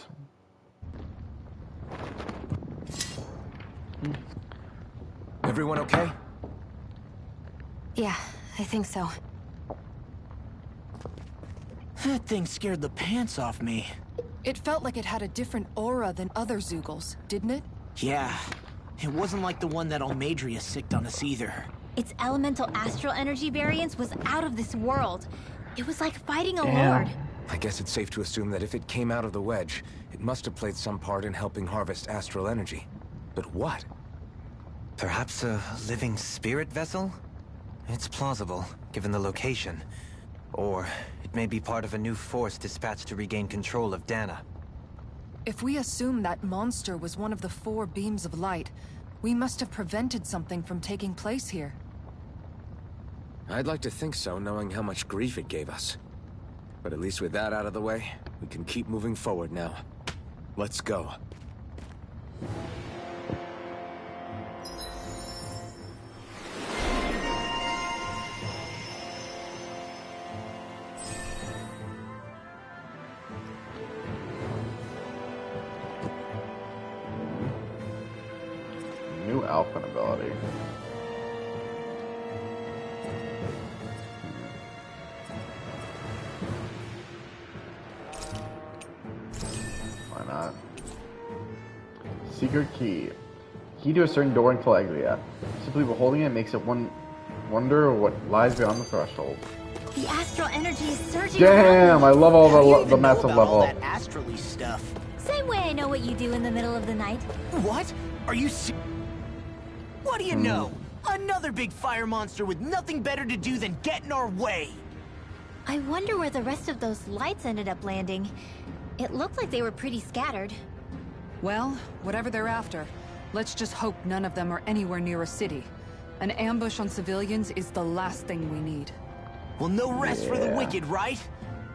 Everyone okay? Yeah, I think so. That thing scared the pants off me. It felt like it had a different aura than other Zeugles, didn't it? Yeah. It wasn't like the one that Almadria sicked on us either. Its elemental astral energy variance was out of this world. It was like fighting a Damn. lord. I guess it's safe to assume that if it came out of the wedge, it must have played some part in helping harvest astral energy. But what? Perhaps a living spirit vessel? It's plausible, given the location. Or it may be part of a new force dispatched to regain control of Dana. If we assume that monster was one of the 4 beams of light, we must have prevented something from taking place here. I'd like to think so, knowing how much grief it gave us. But at least with that out of the way, we can keep moving forward now. Let's go. New Alphen ability. Why not? Secret key. Key to a certain door in Calagria. Simply beholding it makes it wonder what lies beyond the threshold. The astral energy is surging Damn, I around me. love all How do you the even know massive about level. all that astrally stuff? Same way I know what you do in the middle of the night. What? Are you What do you know? Another big fire monster with nothing better to do than get in our way. I wonder where the rest of those lights ended up landing. It looked like they were pretty scattered. Well, whatever they're after, let's just hope none of them are anywhere near a city. An ambush on civilians is the last thing we need. Well, no rest for the Yeah. wicked, right?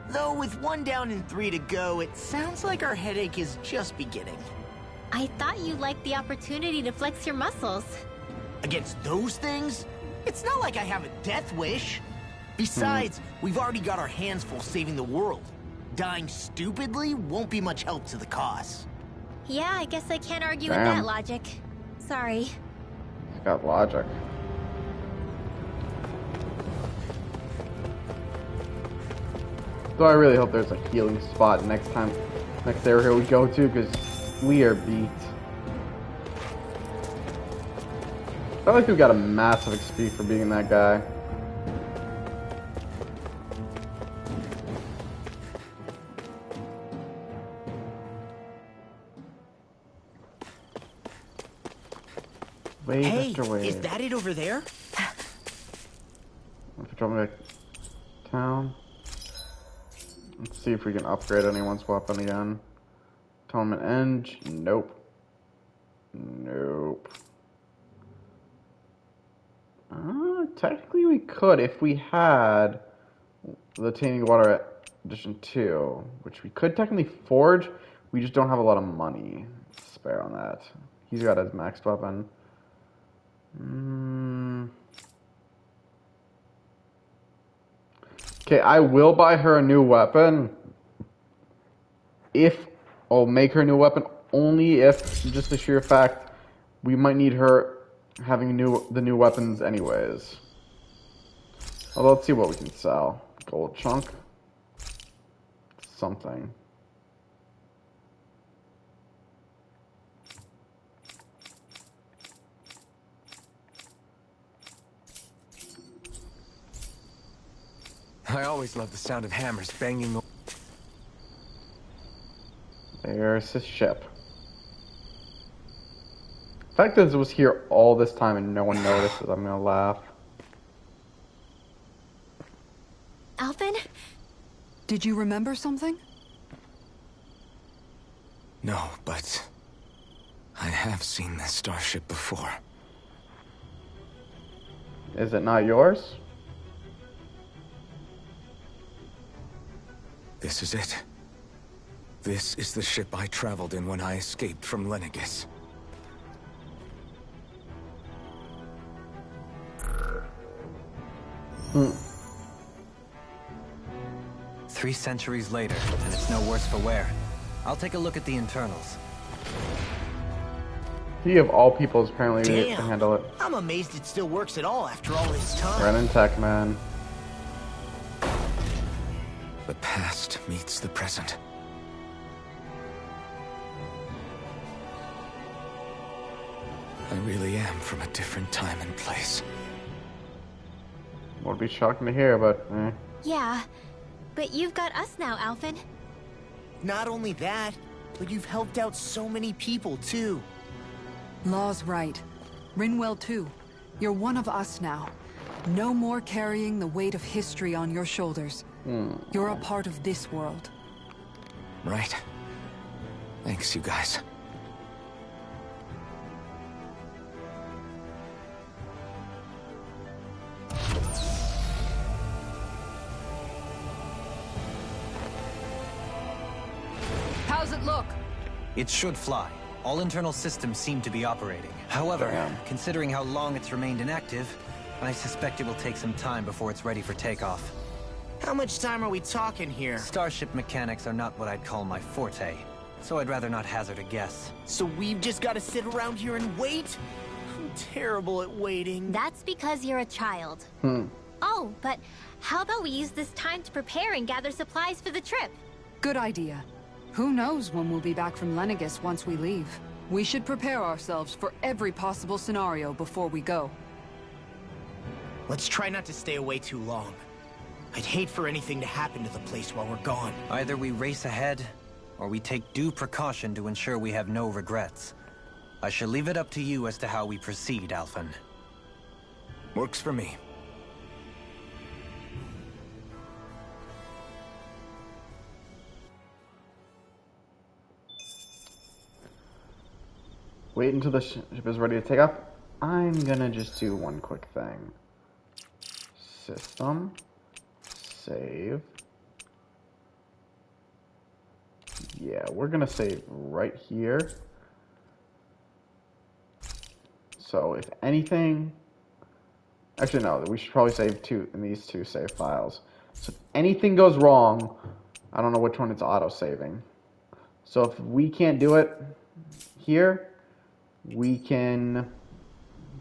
Though with 1 down and 3 to go, it sounds like our headache is just beginning. I thought you liked the opportunity to flex your muscles. Against those things? It's not like I have a death wish. Besides, we've already got our hands full saving the world. Dying stupidly won't be much help to the cause. Yeah, I guess I can't argue with Damn. that logic. Sorry. It's got logic. So I really hope there's a healing spot next area we go to, because we are beat. I feel like we got a massive XP for being that guy. Wave Hey, after wave. is that it over there? If we drop me back town. Let's see if we can upgrade anyone's weapon again. Atonement Eng. Nope. Nope. Technically we could if we had the Taining Water Edition 2, which we could technically forge. We just don't have a lot of money to spare on that. He's got his maxed weapon. Okay, I will buy her a new weapon. I'll make her a new weapon only if, just the sheer fact, we might need her having the new weapons anyways. Although, let's see what we can sell. Gold chunk. Something. I always love the sound of hammers banging. They There's his ship. The fact that it was here all this time and no one notices, I'm gonna laugh. Alphen? Did you remember something? No, but I have seen this starship before. Is it not yours? This is it. This is the ship I traveled in when I escaped from Lenegis. Hmm. 3 centuries later, and it's no worse for wear. I'll take a look at the internals. He of all people is apparently able to Damn. handle it. I'm amazed it still works at all after all this time. Renan Tech, man. The past meets the present. I really am from a different time and place. Would be shocking to hear, but Yeah, but you've got us now, Alphen. Not only that, but you've helped out so many people, too. Law's right. Rinwell too. You're one of us now. No more carrying the weight of history on your shoulders. You're a part of this world. Right. Thanks, you guys. How's it look? It should fly. All internal systems seem to be operating. However, Damn. considering how long it's remained inactive, I suspect it will take some time before it's ready for takeoff. How much time are we talking here? Starship mechanics are not what I'd call my forte, so I'd rather not hazard a guess. So we've just got to sit around here and wait? I'm terrible at waiting. That's because you're a child. Oh, but how about we use this time to prepare and gather supplies for the trip? Good idea. Who knows when we'll be back from Lenegis once we leave. We should prepare ourselves for every possible scenario before we go. Let's try not to stay away too long. I'd hate for anything to happen to the place while we're gone. Either we race ahead, or we take due precaution to ensure we have no regrets. I shall leave it up to you as to how we proceed, Alphen. Works for me. wait until the ship is ready to take off. I'm gonna just do one quick thing. System. Save. Yeah, we're gonna save right here. So if anything, actually no, we should probably save in these two save files. So if anything goes wrong, I don't know which one it's auto-saving. So if we can't do it here, we can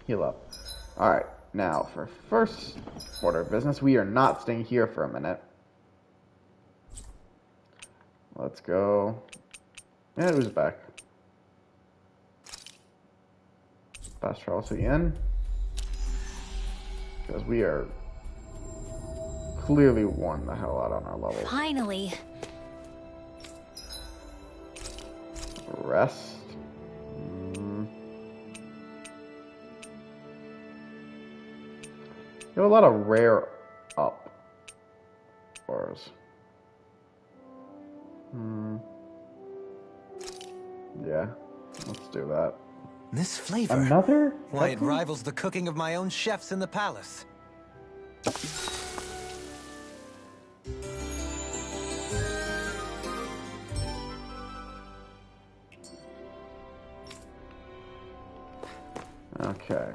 heal up. Alright, now for first order of business, we are not staying here for a minute. Let's go. Yeah, it was back. Fast travel to the end. Because we are clearly worn the hell out on our levels. Finally. Rest. You have a lot of rare up. Ors. Yeah, let's do that. This flavor... Another? Why, it rivals the cooking of my own chefs in the palace. Okay.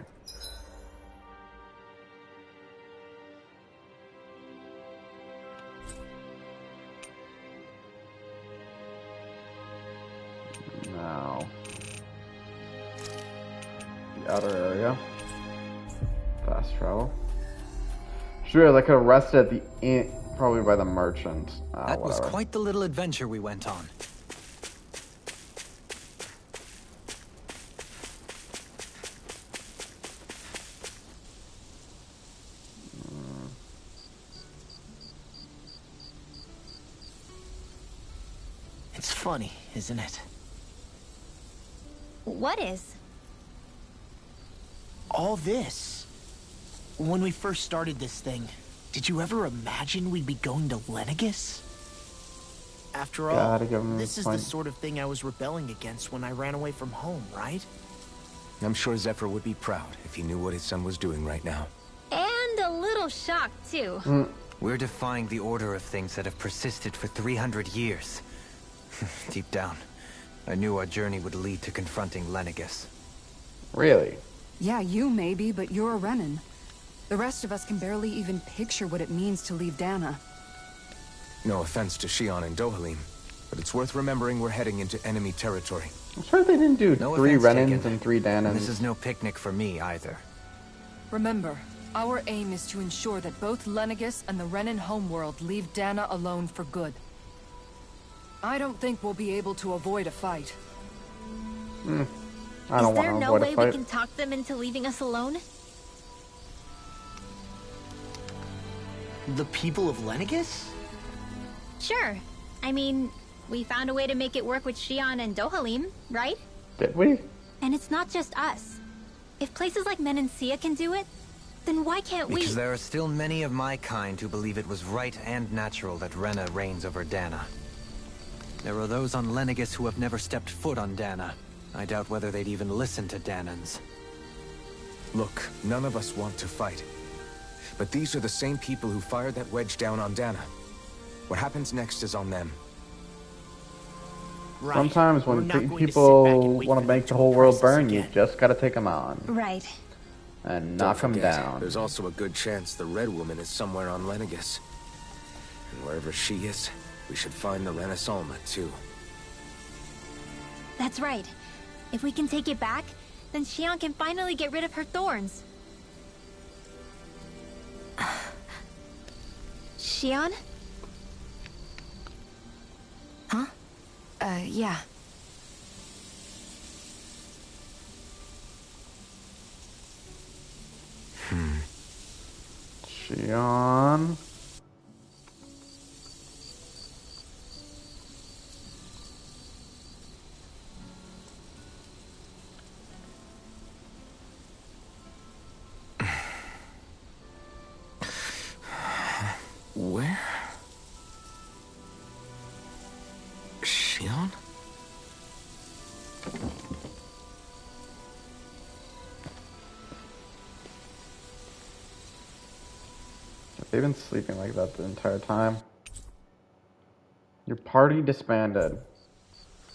Now, the outer area. Fast travel. Sure, I could have rested at the inn, probably by the merchant. That was whatever. quite the little adventure we went on. It's funny, isn't it? What is? All this. When we first started this thing, did you ever imagine we'd be going to Lenegis? After all, this is the sort of thing I was rebelling against when I ran away from home, right? I'm sure Zephyr would be proud if he knew what his son was doing right now. And a little shocked, too. We're defying the order of things that have persisted for 300 years. Deep down, I knew our journey would lead to confronting Lenegis. Really? Yeah, you maybe, but you're a Renan. The rest of us can barely even picture what it means to leave Dana. No offense to Shion and Dohalim, but it's worth remembering we're heading into enemy territory. I'm sure they didn't do No 3 offense Renans taken. and 3 Danans. This is no picnic for me either. Remember, our aim is to ensure that both Lenegis and the Renan homeworld leave Dana alone for good. I don't think we'll be able to avoid a fight. I don't Is want there to no avoid way a we fight. can talk them into leaving us alone? The people of Lenegis? Sure. I mean, we found a way to make it work with Shion and Dohalim, right? Did we? And it's not just us. If places like Menancia can do it, then why can't we? Because there are still many of my kind who believe it was right and natural that Rena reigns over Dana. There are those on Lenegis who have never stepped foot on Dana. I doubt whether they'd even listen to Danans. Look, none of us want to fight. But these are the same people who fired that wedge down on Dana. What happens next is on them. Right. Sometimes We're when not going to sit back people and wait want for to them make the whole world process burn, you again. just gotta take them on. Right. And Don't knock them forget, down. There's also a good chance the Red Woman is somewhere on Lenegis. And wherever she is, we should find the Renasolma too. That's right. If we can take it back, then Shion can finally get rid of her thorns. Shion? Huh? Yeah. Shion. Where? Shion? They've been sleeping like that the entire time. Your party disbanded.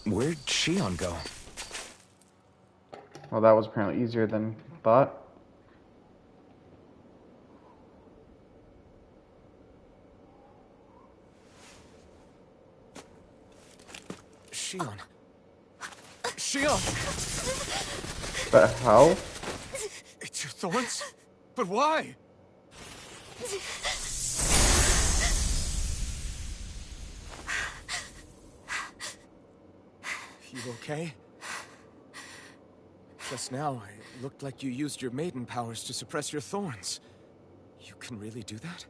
Where'd Shion go? Well, that was apparently easier than thought. Shion. Shion! The hell? It's your thorns? But why? You okay? Just now, it looked like you used your maiden powers to suppress your thorns. You can really do that?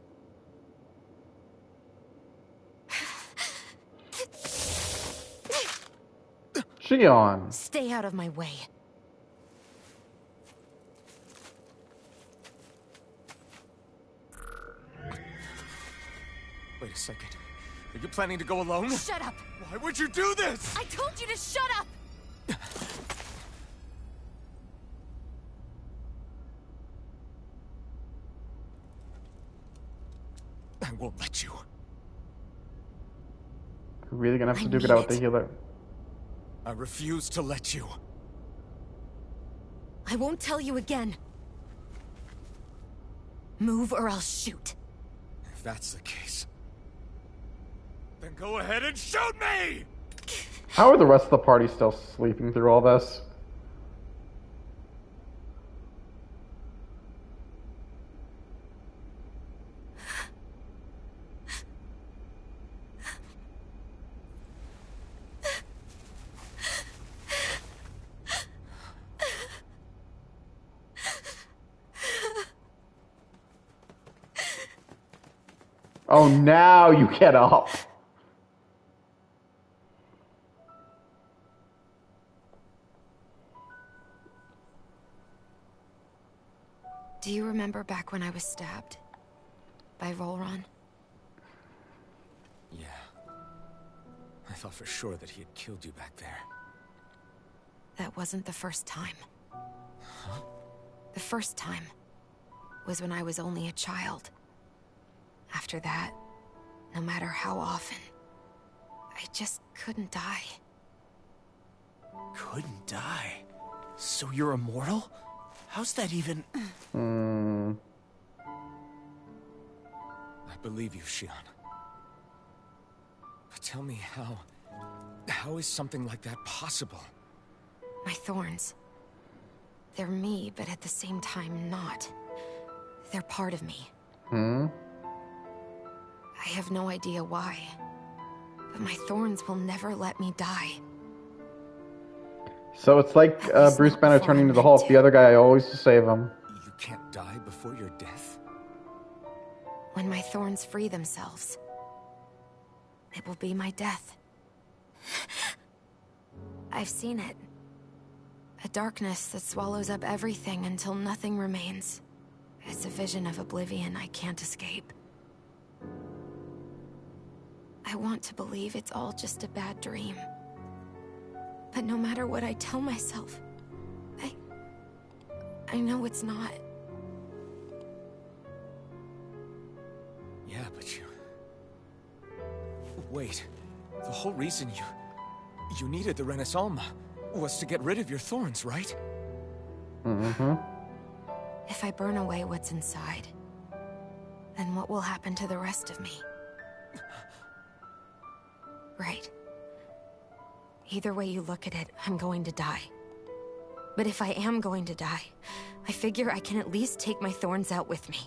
Shion. Stay out of my way. Wait a second. Are you planning to go alone? Shut up! Why would you do this? I told you to shut up! I won't let you. We're really gonna have to I duke it mean out with the it. healer. I refuse to let you. I won't tell you again. Move or I'll shoot. If that's the case, then go ahead and shoot me! How are the rest of the party still sleeping through all this? Oh, now you get up. Do you remember back when I was stabbed? By Volron? Yeah. I thought for sure that he had killed you back there. That wasn't the first time. Huh? The first time was when I was only a child. After that, no matter how often, I just couldn't die. Couldn't die? So you're immortal? How's that even... I believe you, Shionne. But tell me how is something like that possible? My thorns. They're me, but at the same time not. They're part of me. I have no idea why, but my thorns will never let me die. So it's like Bruce Banner turning into the Hulk, the other guy always to save him. You can't die before your death? When my thorns free themselves, it will be my death. I've seen it. A darkness that swallows up everything until nothing remains. It's a vision of oblivion I can't escape. I want to believe it's all just a bad dream. But no matter what I tell myself, I know it's not. Yeah, but you... Wait. The whole reason you needed the Renaissance was to get rid of your thorns, right? If I burn away what's inside, then what will happen to the rest of me? Right. Either way you look at it, I'm going to die. But if I am going to die, I figure I can at least take my thorns out with me.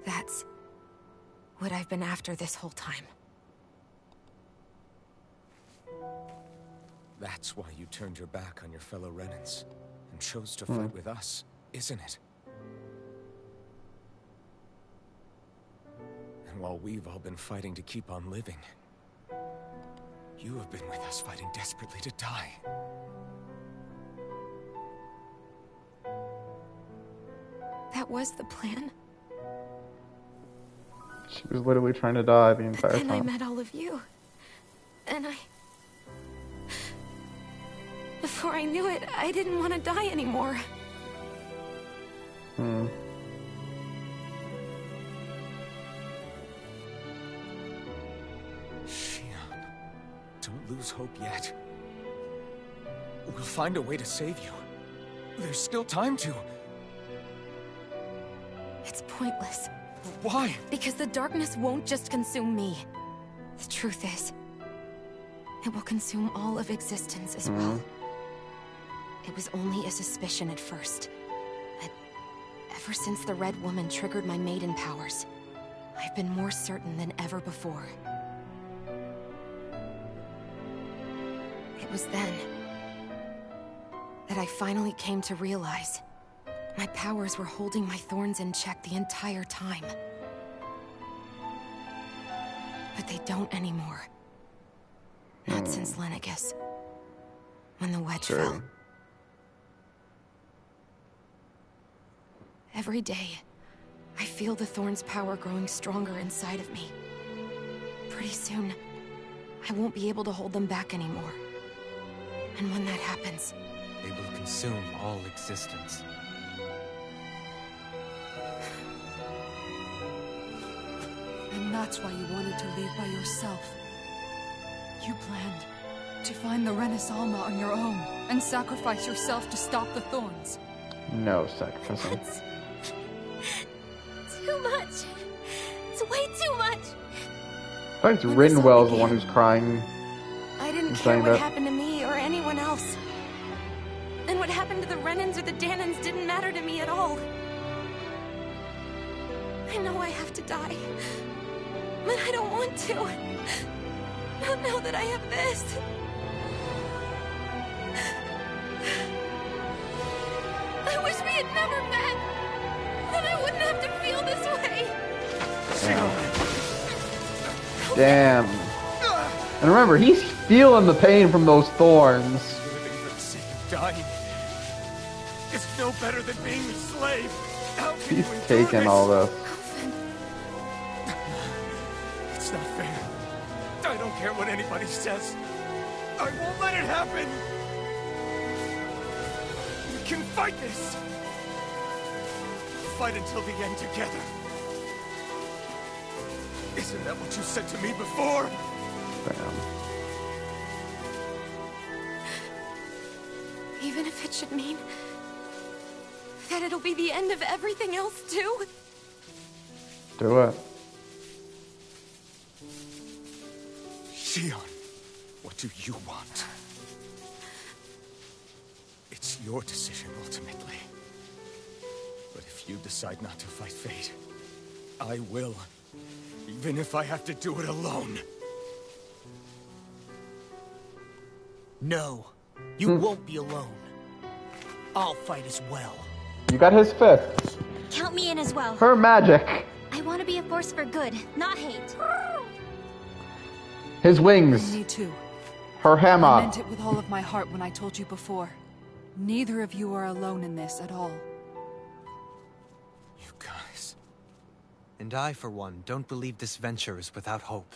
That's what I've been after this whole time. That's why you turned your back on your fellow Renans and chose to fight with us, isn't it? And while we've all been fighting to keep on living, you have been with us fighting desperately to die. That was the plan. She was literally trying to die the entire Then time. I met all of you. And before I knew it, I didn't want to die anymore. Shionne, don't lose hope yet. We'll find a way to save you. There's still time to. It's pointless. Why? Because the darkness won't just consume me. The truth is, it will consume all of existence as well. It was only a suspicion at first. But ever since the Red Woman triggered my maiden powers, I've been more certain than ever before. It was then that I finally came to realize my powers were holding my thorns in check the entire time. But they don't anymore. Not since Lenegis. When the wedge fell. Every day, I feel the thorn's power growing stronger inside of me. Pretty soon, I won't be able to hold them back anymore. And when that happens, they will consume all existence. And that's why you wanted to leave by yourself. You planned to find the Renaissance on your own and sacrifice yourself to stop the thorns. No sacrificing. Too much. It's way too much. I think it's Rinwell is the one who's crying. I didn't care what happened to me or anyone else. And what happened to the Renans or the Dahnans didn't matter to me at all. I know I have to die. But I don't want to. Not now that I have this. I wish we had never met. Then I wouldn't have to feel this way. Damn. And remember, he's feeling the pain from those thorns. Living for the sake of dying is no better than being a slave. How can He's you endure taking this? all this. It's not fair. I don't care what anybody says. I won't let it happen. We can fight this. Fight until the end together. Isn't that what you said to me before? Bam. Even if it should mean that it'll be the end of everything else too? Do it. Shion, what do you want? It's your decision ultimately. But if you decide not to fight fate, I will. Even if I have to do it alone. No, you won't be alone. I'll fight as well. You got his fifth. Count me in as well. Her magic. I want to be a force for good, not hate. His wings. Me too. Her I hammer. meant it with all of my heart when I told you before. Neither of you are alone in this at all. You guys. And I, for one, don't believe this venture is without hope.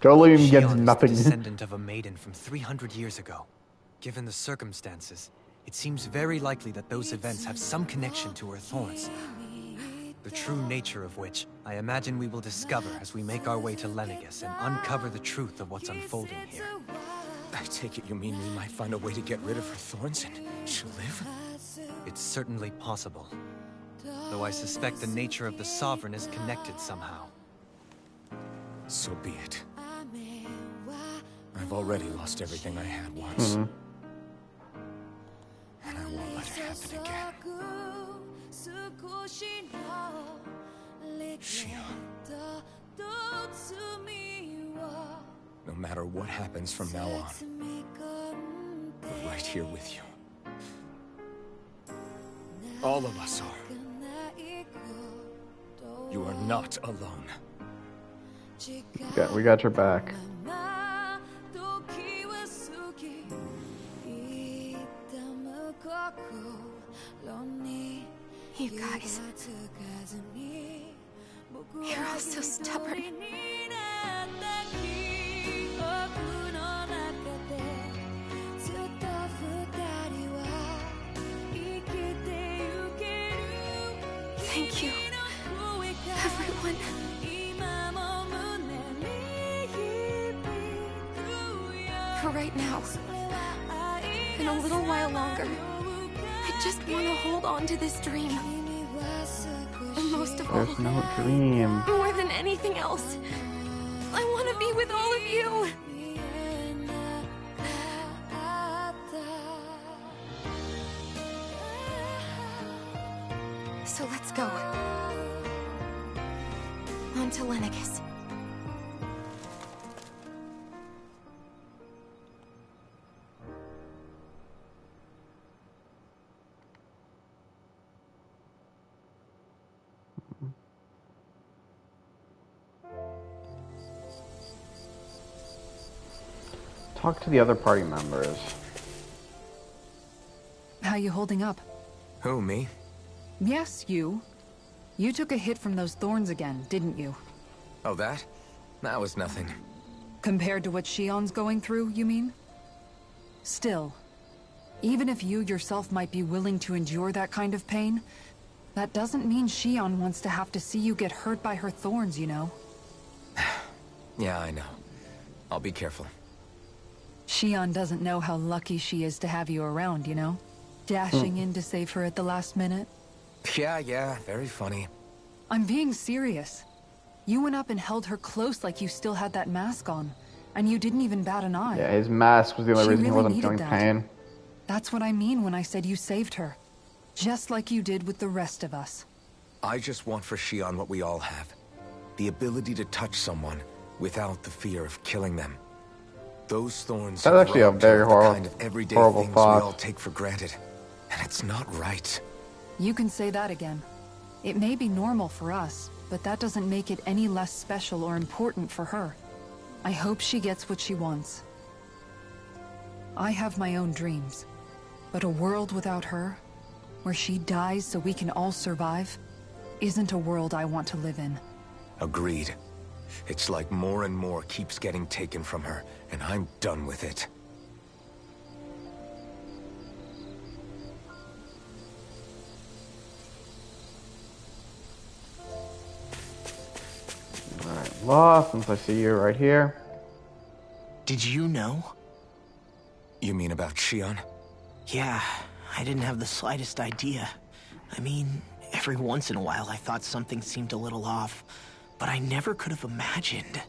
Jolene gets Shion is nothing. the descendant of a maiden from 300 years ago. Given the circumstances, it seems very likely that those events have some connection to her thorns. The true nature of which, I imagine we will discover as we make our way to Lenegis and uncover the truth of what's unfolding here. I take it you mean we might find a way to get rid of her thorns and she'll live? It's certainly possible. Though I suspect the nature of the Sovereign is connected somehow. So be it. I've already lost everything I had once. And I won't let it happen again. Shion. No matter what happens from now on, we're right here with you. All of us are. You are not alone. We got your back. You guys. You're all so stubborn. Thank you, everyone. For right now, in a little while longer, I just want to hold on to this dream. And most of all, There's no dream. more than anything else, I want to be with all of you. So let's go. On to Lenegis. Talk to the other party members. How you holding up? Who, me? Yes, you. You took a hit from those thorns again, didn't you? Oh, that? That was nothing. Compared to what Shion's going through, you mean? Still, even if you yourself might be willing to endure that kind of pain, that doesn't mean Shion wants to have to see you get hurt by her thorns, you know? Yeah, I know. I'll be careful. Shion doesn't know how lucky she is to have you around, you know? Dashing in to save her at the last minute. Yeah, very funny. I'm being serious. You went up and held her close like you still had that mask on, and you didn't even bat an eye. Yeah, his mask was the only She reason he really wasn't needed feeling that. pain. That's what I mean when I said you saved her. Just like you did with the rest of us. I just want for Shion what we all have. The ability to touch someone without the fear of killing them. Those thorns That's have actually a robbed her very of the horrible- kind of everyday horrible things thought. we all take for granted. And it's not right. You can say that again. It may be normal for us, but that doesn't make it any less special or important for her. I hope she gets what she wants. I have my own dreams. But a world without her, where she dies so we can all survive, isn't a world I want to live in. Agreed. It's like more and more keeps getting taken from her, and I'm done with it. Alright, Law, since I see you right here. Did you know? You mean about Shion? Yeah, I didn't have the slightest idea. I mean, every once in a while I thought something seemed a little off, but I never could have imagined.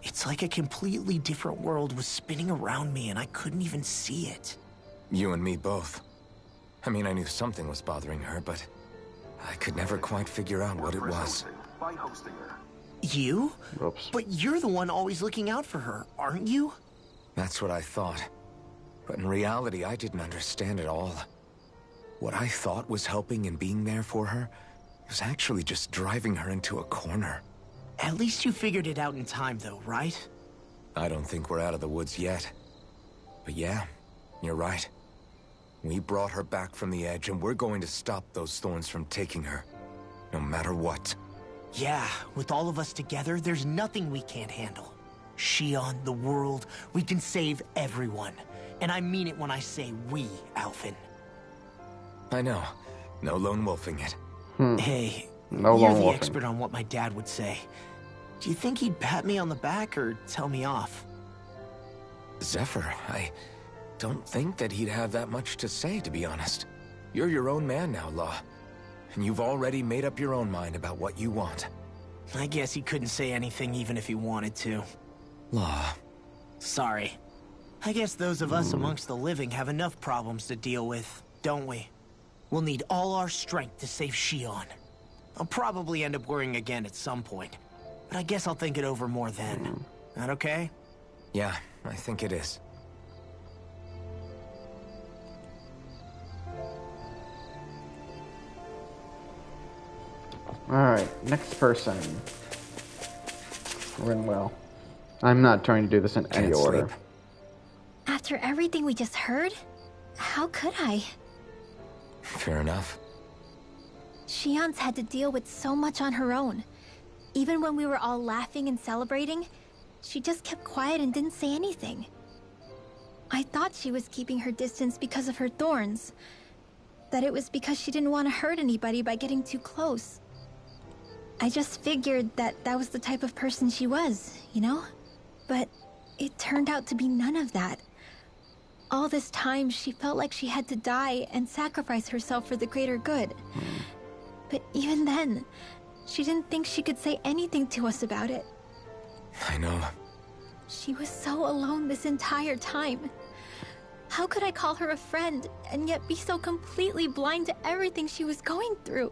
It's like a completely different world was spinning around me and I couldn't even see it. You and me both. I mean, I knew something was bothering her, but I could never quite figure out what it was. You? Oops. But you're the one always looking out for her, aren't you? That's what I thought. But in reality, I didn't understand it all. What I thought was helping and being there for her was actually just driving her into a corner. At least you figured it out in time, though, right? I don't think we're out of the woods yet. But yeah, you're right. We brought her back from the edge, and we're going to stop those thorns from taking her, no matter what. Yeah, with all of us together, there's nothing we can't handle. Shion, the world, we can save everyone. And I mean it when I say we, Alphen. I know. No lone wolfing it. Hey, No you're lone the wolfing. expert on what my dad would say. Do you think he'd pat me on the back or tell me off? Zephyr, I don't think that he'd have that much to say, to be honest. You're your own man now, Law. And you've already made up your own mind about what you want. I guess he couldn't say anything even if he wanted to. Law. Sorry. I guess those of us amongst the living have enough problems to deal with, don't we? We'll need all our strength to save Shion. I'll probably end up worrying again at some point, but I guess I'll think it over more then. That okay? Yeah, I think it is. Alright, next person. Rinwell. I'm not trying to do this in any Can't order. sleep. After everything we just heard, how could I? Fair enough. Shion's had to deal with so much on her own. Even when we were all laughing and celebrating, she just kept quiet and didn't say anything. I thought she was keeping her distance because of her thorns. That it was because she didn't want to hurt anybody by getting too close. I just figured that that was the type of person she was, you know? But it turned out to be none of that. All this time, she felt like she had to die and sacrifice herself for the greater good. But even then, she didn't think she could say anything to us about it. I know. She was so alone this entire time. How could I call her a friend and yet be so completely blind to everything she was going through?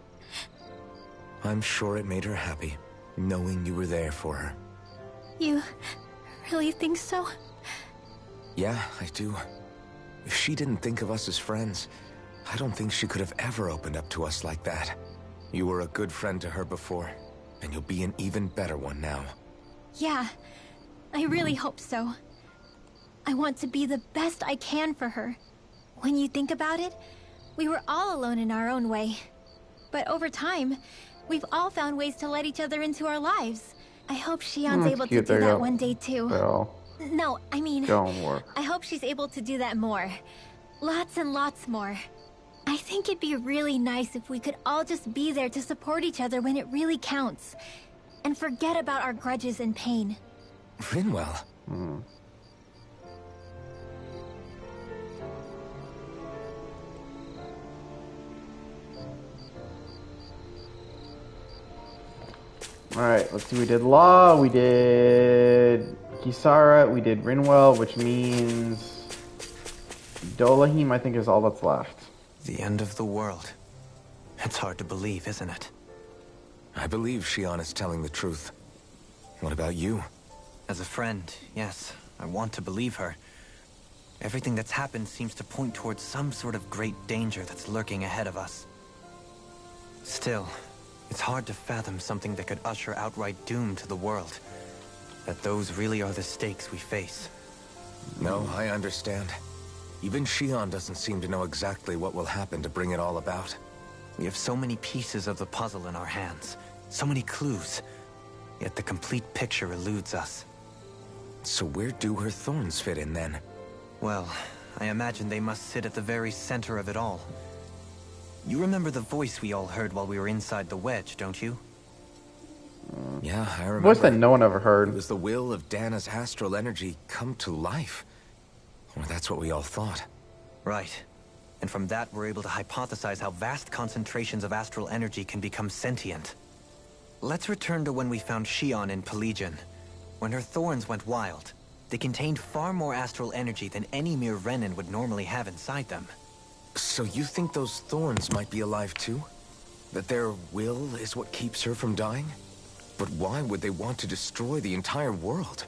I'm sure it made her happy, knowing you were there for her. You really think so? Yeah, I do. If she didn't think of us as friends, I don't think she could have ever opened up to us like that. You were a good friend to her before, and you'll be an even better one now. Yeah, I really hope so. I want to be the best I can for her. When you think about it, we were all alone in our own way. But over time, we've all found ways to let each other into our lives. I hope Shion's able to cute. do There you that go. one day too. Well, No, I mean, don't work. I hope she's able to do that more. Lots and lots more. I think it'd be really nice if we could all just be there to support each other when it really counts. And forget about our grudges and pain. Rinwell. Alright, let's see. We did Law, we did Kisara, we did Rinwell, which means Dolahim, I think, is all that's left. The end of the world. It's hard to believe, isn't it? I believe Shion is telling the truth. What about you? As a friend, yes, I want to believe her. Everything that's happened seems to point towards some sort of great danger that's lurking ahead of us. Still, it's hard to fathom something that could usher outright doom to the world. That those really are the stakes we face. No, I understand. Even Shion doesn't seem to know exactly what will happen to bring it all about. We have so many pieces of the puzzle in our hands, so many clues, yet the complete picture eludes us. So where do her thorns fit in then? Well, I imagine they must sit at the very center of it all. You remember the voice we all heard while we were inside the wedge, don't you? Yeah, I remember. Voice that no one ever heard. It was the will of Dana's astral energy come to life. Or that's what we all thought. Right. And from that, we're able to hypothesize how vast concentrations of astral energy can become sentient. Let's return to when we found Shion in Pelegion. When her thorns went wild, they contained far more astral energy than any mere Renin would normally have inside them. So you think those thorns might be alive too? That their will is what keeps her from dying? But why would they want to destroy the entire world?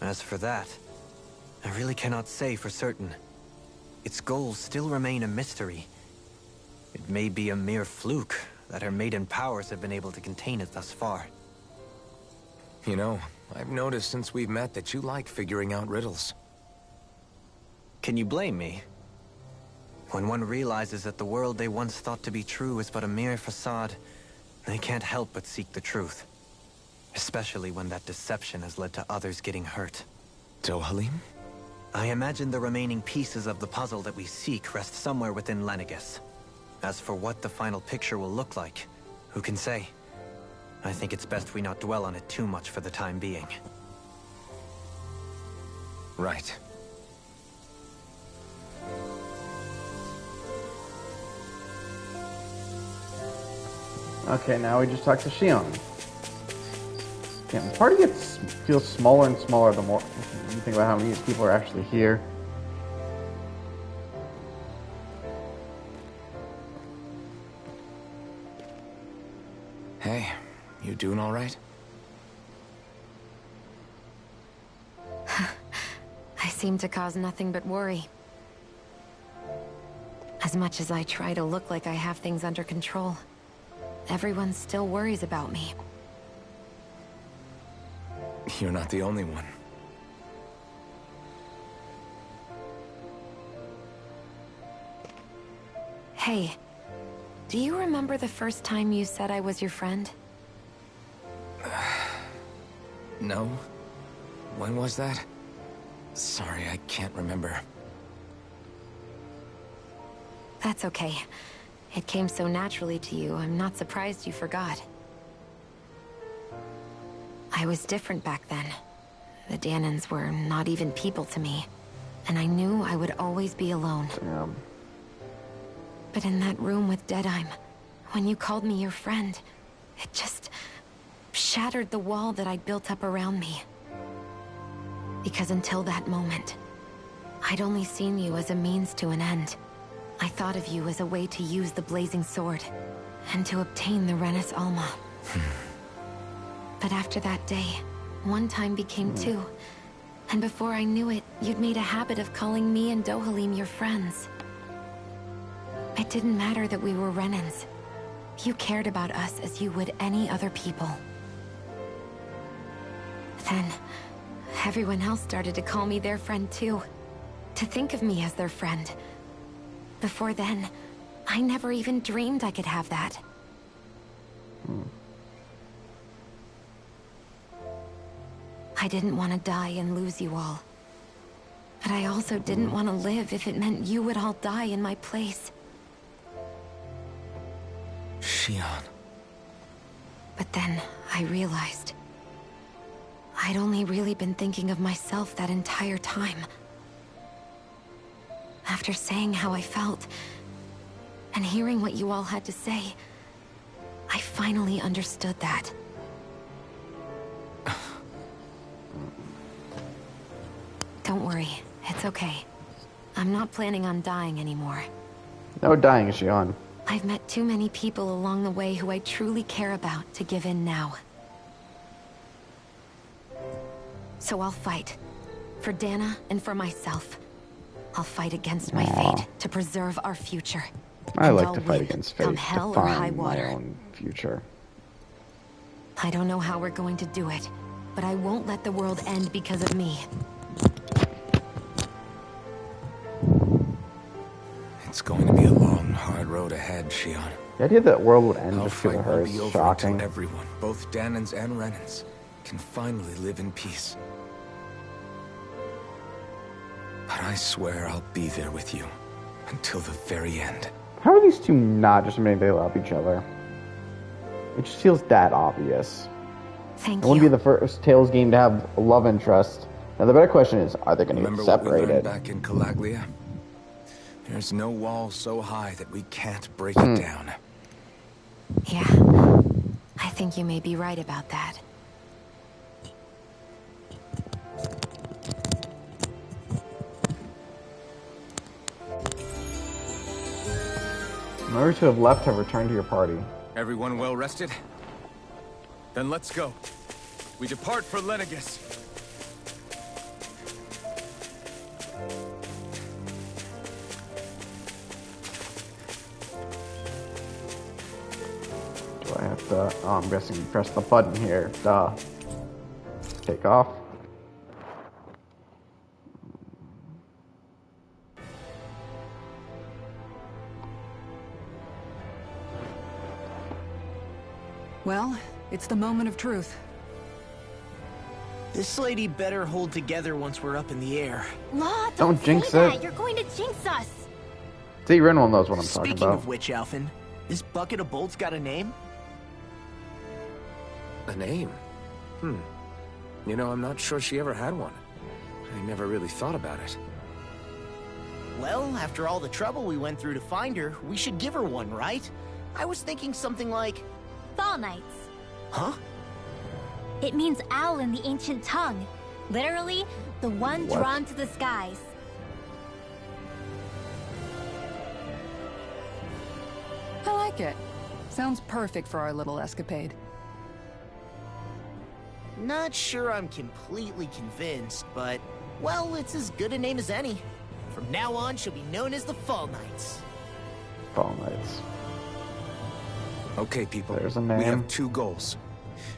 As for that, I really cannot say for certain. Its goals still remain a mystery. It may be a mere fluke that her maiden powers have been able to contain it thus far. You know, I've noticed since we've met that you like figuring out riddles. Can you blame me? When one realizes that the world they once thought to be true is but a mere facade, they can't help but seek the truth. Especially when that deception has led to others getting hurt. Dohalim? I imagine the remaining pieces of the puzzle that we seek rest somewhere within Lenegis. As for what the final picture will look like, who can say? I think it's best we not dwell on it too much for the time being. Right. Okay, now we just talked to Shion. Damn, the party feels smaller and smaller the more you think about how many people are actually here. Hey, you doing all right? I seem to cause nothing but worry. As much as I try to look like I have things under control, everyone still worries about me. You're not the only one. Hey, do you remember the first time you said I was your friend? No? When was that? Sorry, I can't remember. That's okay. It came so naturally to you, I'm not surprised you forgot. I was different back then. The Dahnans were not even people to me, and I knew I would always be alone. Damn. But in that room with Deadheim, when you called me your friend, it just shattered the wall that I'd built up around me. Because until that moment, I'd only seen you as a means to an end. I thought of you as a way to use the blazing sword, and to obtain the Renis Alma. But after that day, one time became two, and before I knew it, you'd made a habit of calling me and Dohalim your friends. It didn't matter that we were Renins. You cared about us as you would any other people. Then, everyone else started to call me their friend too. To think of me as their friend. Before then, I never even dreamed I could have that. I didn't want to die and lose you all. But I also didn't want to live if it meant you would all die in my place. Shion. But then, I realized I'd only really been thinking of myself that entire time. After saying how I felt, and hearing what you all had to say, I finally understood that. Don't worry, it's okay. I'm not planning on dying anymore. No dying, Shion. I've met too many people along the way who I truly care about to give in now. So I'll fight. For Dana and for myself. I'll fight against my fate to preserve our future. I And like I'll to fight win, against fate come to hell or high find my water. own future. I don't know how we're going to do it, but I won't let the world end because of me. It's going to be a long, hard road ahead, Shion. The idea that the world would end Our just because fight of her will is be over shocking. until everyone, both Danans and Renans, can finally live in peace. But I swear I'll be there with you until the very end. How are these two not just admitting they love each other? It just feels that obvious. Thank It wouldn't you. be the first Tales game to have a love interest. Now the better question is, are they going to get Remember what we learned separated? back in Calaglia? There's no wall so high that we can't break it down. Yeah. I think you may be right about that. Members who have left have returned to your party. Everyone well rested? Then let's go. We depart for Lenegis. Do I have to... Oh, I'm guessing you press the button here. Duh. Take off. Well, it's the moment of truth. This lady better hold together once we're up in the air. Law, Don't say jinx that. it. You're going to jinx us. See, Renwell knows what I'm talking Speaking about. of which, Alphen, this bucket of bolts got a name? A name? You know, I'm not sure she ever had one. I never really thought about it. Well, after all the trouble we went through to find her, we should give her one, right? I was thinking something like... Fall Knights. Huh? It means owl in the ancient tongue. Literally, the one What? drawn to the skies. I like it. Sounds perfect for our little escapade. Not sure I'm completely convinced, but... Well, it's as good a name as any. From now on, she'll be known as the Fall Knights. Fall Knights. Okay, people. There's a We name. have two goals.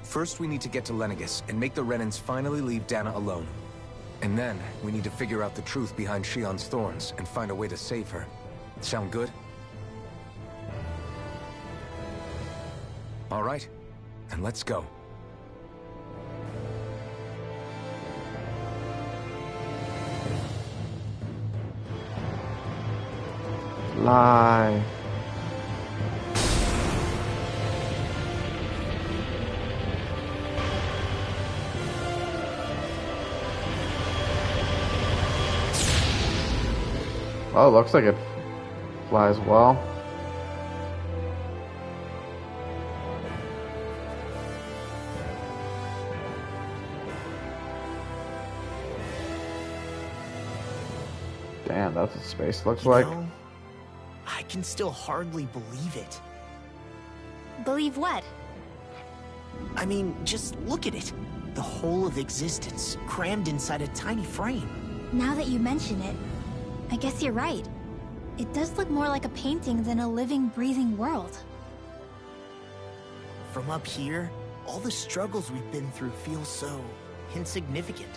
First, we need to get to Lenegis and make the Renans finally leave Dana alone. And then, we need to figure out the truth behind Shion's thorns and find a way to save her. Sound good? All right. Then let's go. Lie. Oh, looks like it flies well. Damn, that's what space looks like. You know, I can still hardly believe it. Believe what? I mean, just look at it. The whole of existence, crammed inside a tiny frame. Now that you mention it, I guess you're right. It does look more like a painting than a living, breathing world. From up here, all the struggles we've been through feel so insignificant.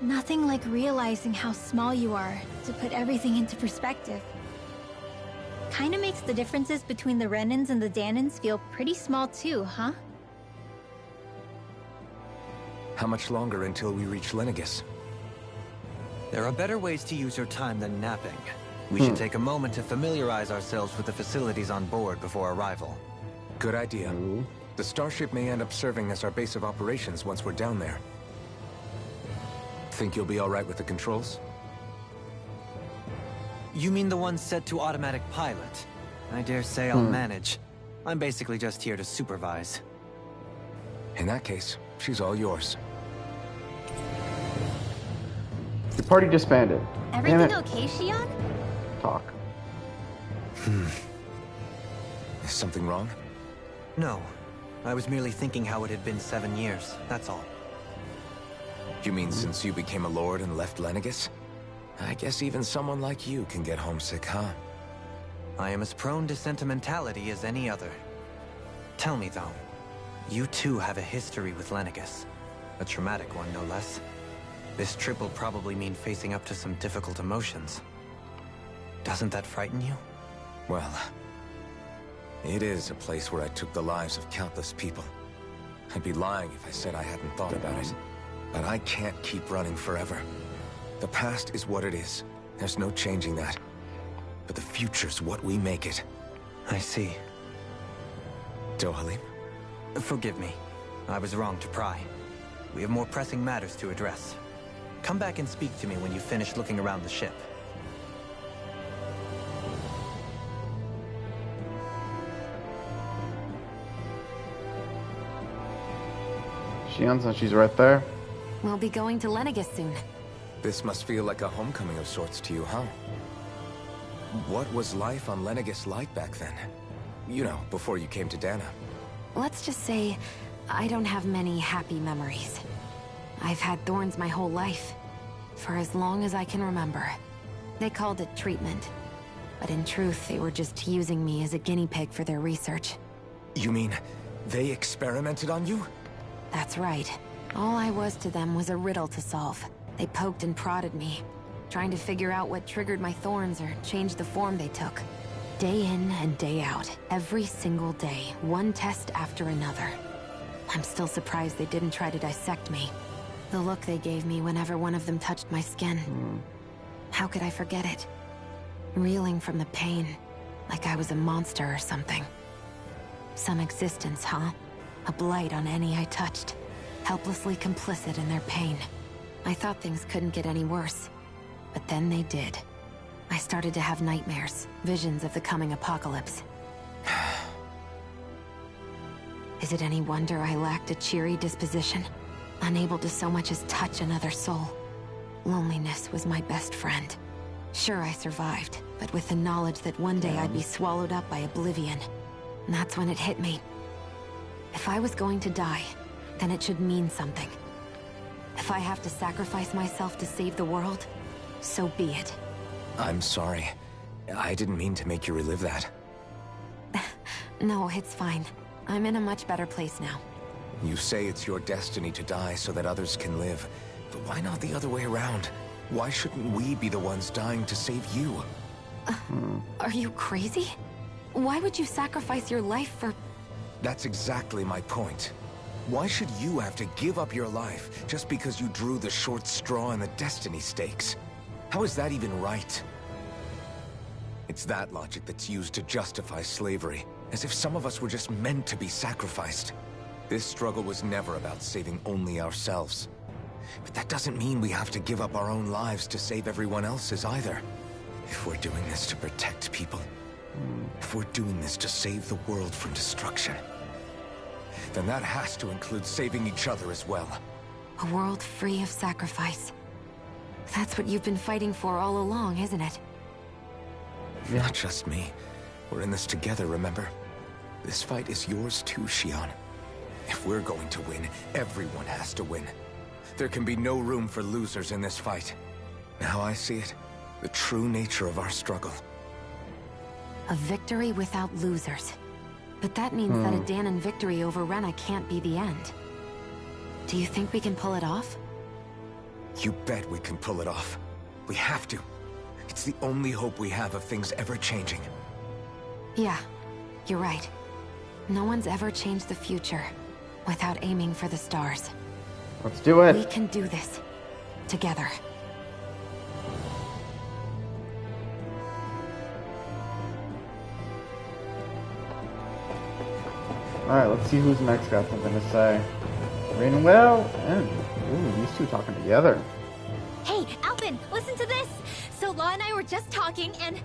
Nothing like realizing how small you are to put everything into perspective. Kinda makes the differences between the Renans and the Danans feel pretty small too, huh? How much longer until we reach Lenegis? There are better ways to use your time than napping. We should take a moment to familiarize ourselves with the facilities on board before arrival. Good idea. The starship may end up serving as our base of operations once we're down there. Think you'll be all right with the controls? You mean the one set to automatic pilot? I dare say I'll manage. I'm basically just here to supervise. In that case, she's all yours. Your party disbanded. Everything Damn it. okay, Shion? Talk. Is something wrong? No. I was merely thinking how it had been 7 years, that's all. You mean since you became a lord and left Lenegis? I guess even someone like you can get homesick, huh? I am as prone to sentimentality as any other. Tell me, though, you too have a history with Lenegis. A traumatic one, no less. This trip will probably mean facing up to some difficult emotions. Doesn't that frighten you? Well, it is a place where I took the lives of countless people. I'd be lying if I said I hadn't thought about it. But I can't keep running forever. The past is what it is. There's no changing that. But the future's what we make it. I see. Dohalim? Forgive me. I was wrong to pry. We have more pressing matters to address. Come back and speak to me when you finish looking around the ship. She's right there. We'll be going to Lenegis soon. This must feel like a homecoming of sorts to you, huh? What was life on Lenegis like back then? You know, before you came to Dana. Let's just say, I don't have many happy memories. I've had thorns my whole life, for as long as I can remember. They called it treatment, but in truth, they were just using me as a guinea pig for their research. You mean, they experimented on you? That's right. All I was to them was a riddle to solve. They poked and prodded me, trying to figure out what triggered my thorns or changed the form they took. Day in and day out, every single day, one test after another. I'm still surprised they didn't try to dissect me. The look they gave me whenever one of them touched my skin. How could I forget it? Reeling from the pain, like I was a monster or something. Some existence, huh? A blight on any I touched. Helplessly complicit in their pain. I thought things couldn't get any worse. But then they did. I started to have nightmares, visions of the coming apocalypse. Is it any wonder I lacked a cheery disposition? Unable to so much as touch another soul. Loneliness was my best friend. Sure, I survived, but with the knowledge that one day I'd be swallowed up by oblivion. And that's when it hit me. If I was going to die, then it should mean something. If I have to sacrifice myself to save the world, so be it. I'm sorry. I didn't mean to make you relive that. No, it's fine. I'm in a much better place now. You say it's your destiny to die so that others can live. But why not the other way around? Why shouldn't we be the ones dying to save you? Are you crazy? Why would you sacrifice your life for... That's exactly my point. Why should you have to give up your life just because you drew the short straw in the destiny stakes? How is that even right? It's that logic that's used to justify slavery, as if some of us were just meant to be sacrificed. This struggle was never about saving only ourselves. But that doesn't mean we have to give up our own lives to save everyone else's either. If we're doing this to protect people, if we're doing this to save the world from destruction, then that has to include saving each other as well. A world free of sacrifice. That's what you've been fighting for all along, isn't it? Not just me. We're in this together, remember? This fight is yours too, Xion. If we're going to win, everyone has to win. There can be no room for losers in this fight. Now I see it, the true nature of our struggle. A victory without losers. But that means that a Dahnan victory over Rena can't be the end. Do you think we can pull it off? You bet we can pull it off. We have to. It's the only hope we have of things ever changing. Yeah, you're right. No one's ever changed the future without aiming for the stars. Let's do it. We can do this. Together. Alright, let's see who's next got something to say. Rainwell and... Ooh, these two talking together. Hey, Alvin, listen to this! So Law and I were just talking and...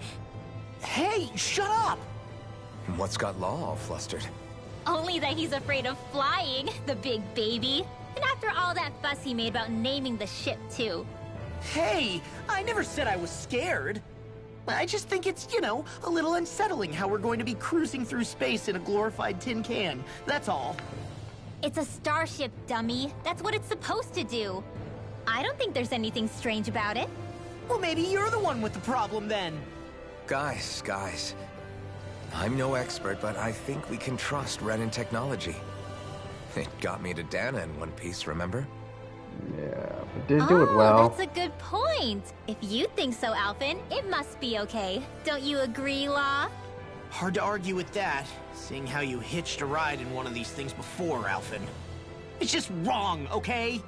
Hey, shut up! What's got Law all flustered? Only that he's afraid of flying, the big baby. And after all that fuss he made about naming the ship, too. Hey, I never said I was scared. I just think it's, you know, a little unsettling how we're going to be cruising through space in a glorified tin can. That's all. It's a starship, dummy. That's what it's supposed to do. I don't think there's anything strange about it. Well, maybe you're the one with the problem then. Guys. I'm no expert, but I think we can trust Renan technology. It got me to Dana in one piece, remember? Yeah, but didn't do it well. That's a good point. If you think so, Alphen, it must be okay. Don't you agree, Law? Hard to argue with that, seeing how you hitched a ride in one of these things before, Alphen. It's just wrong, okay?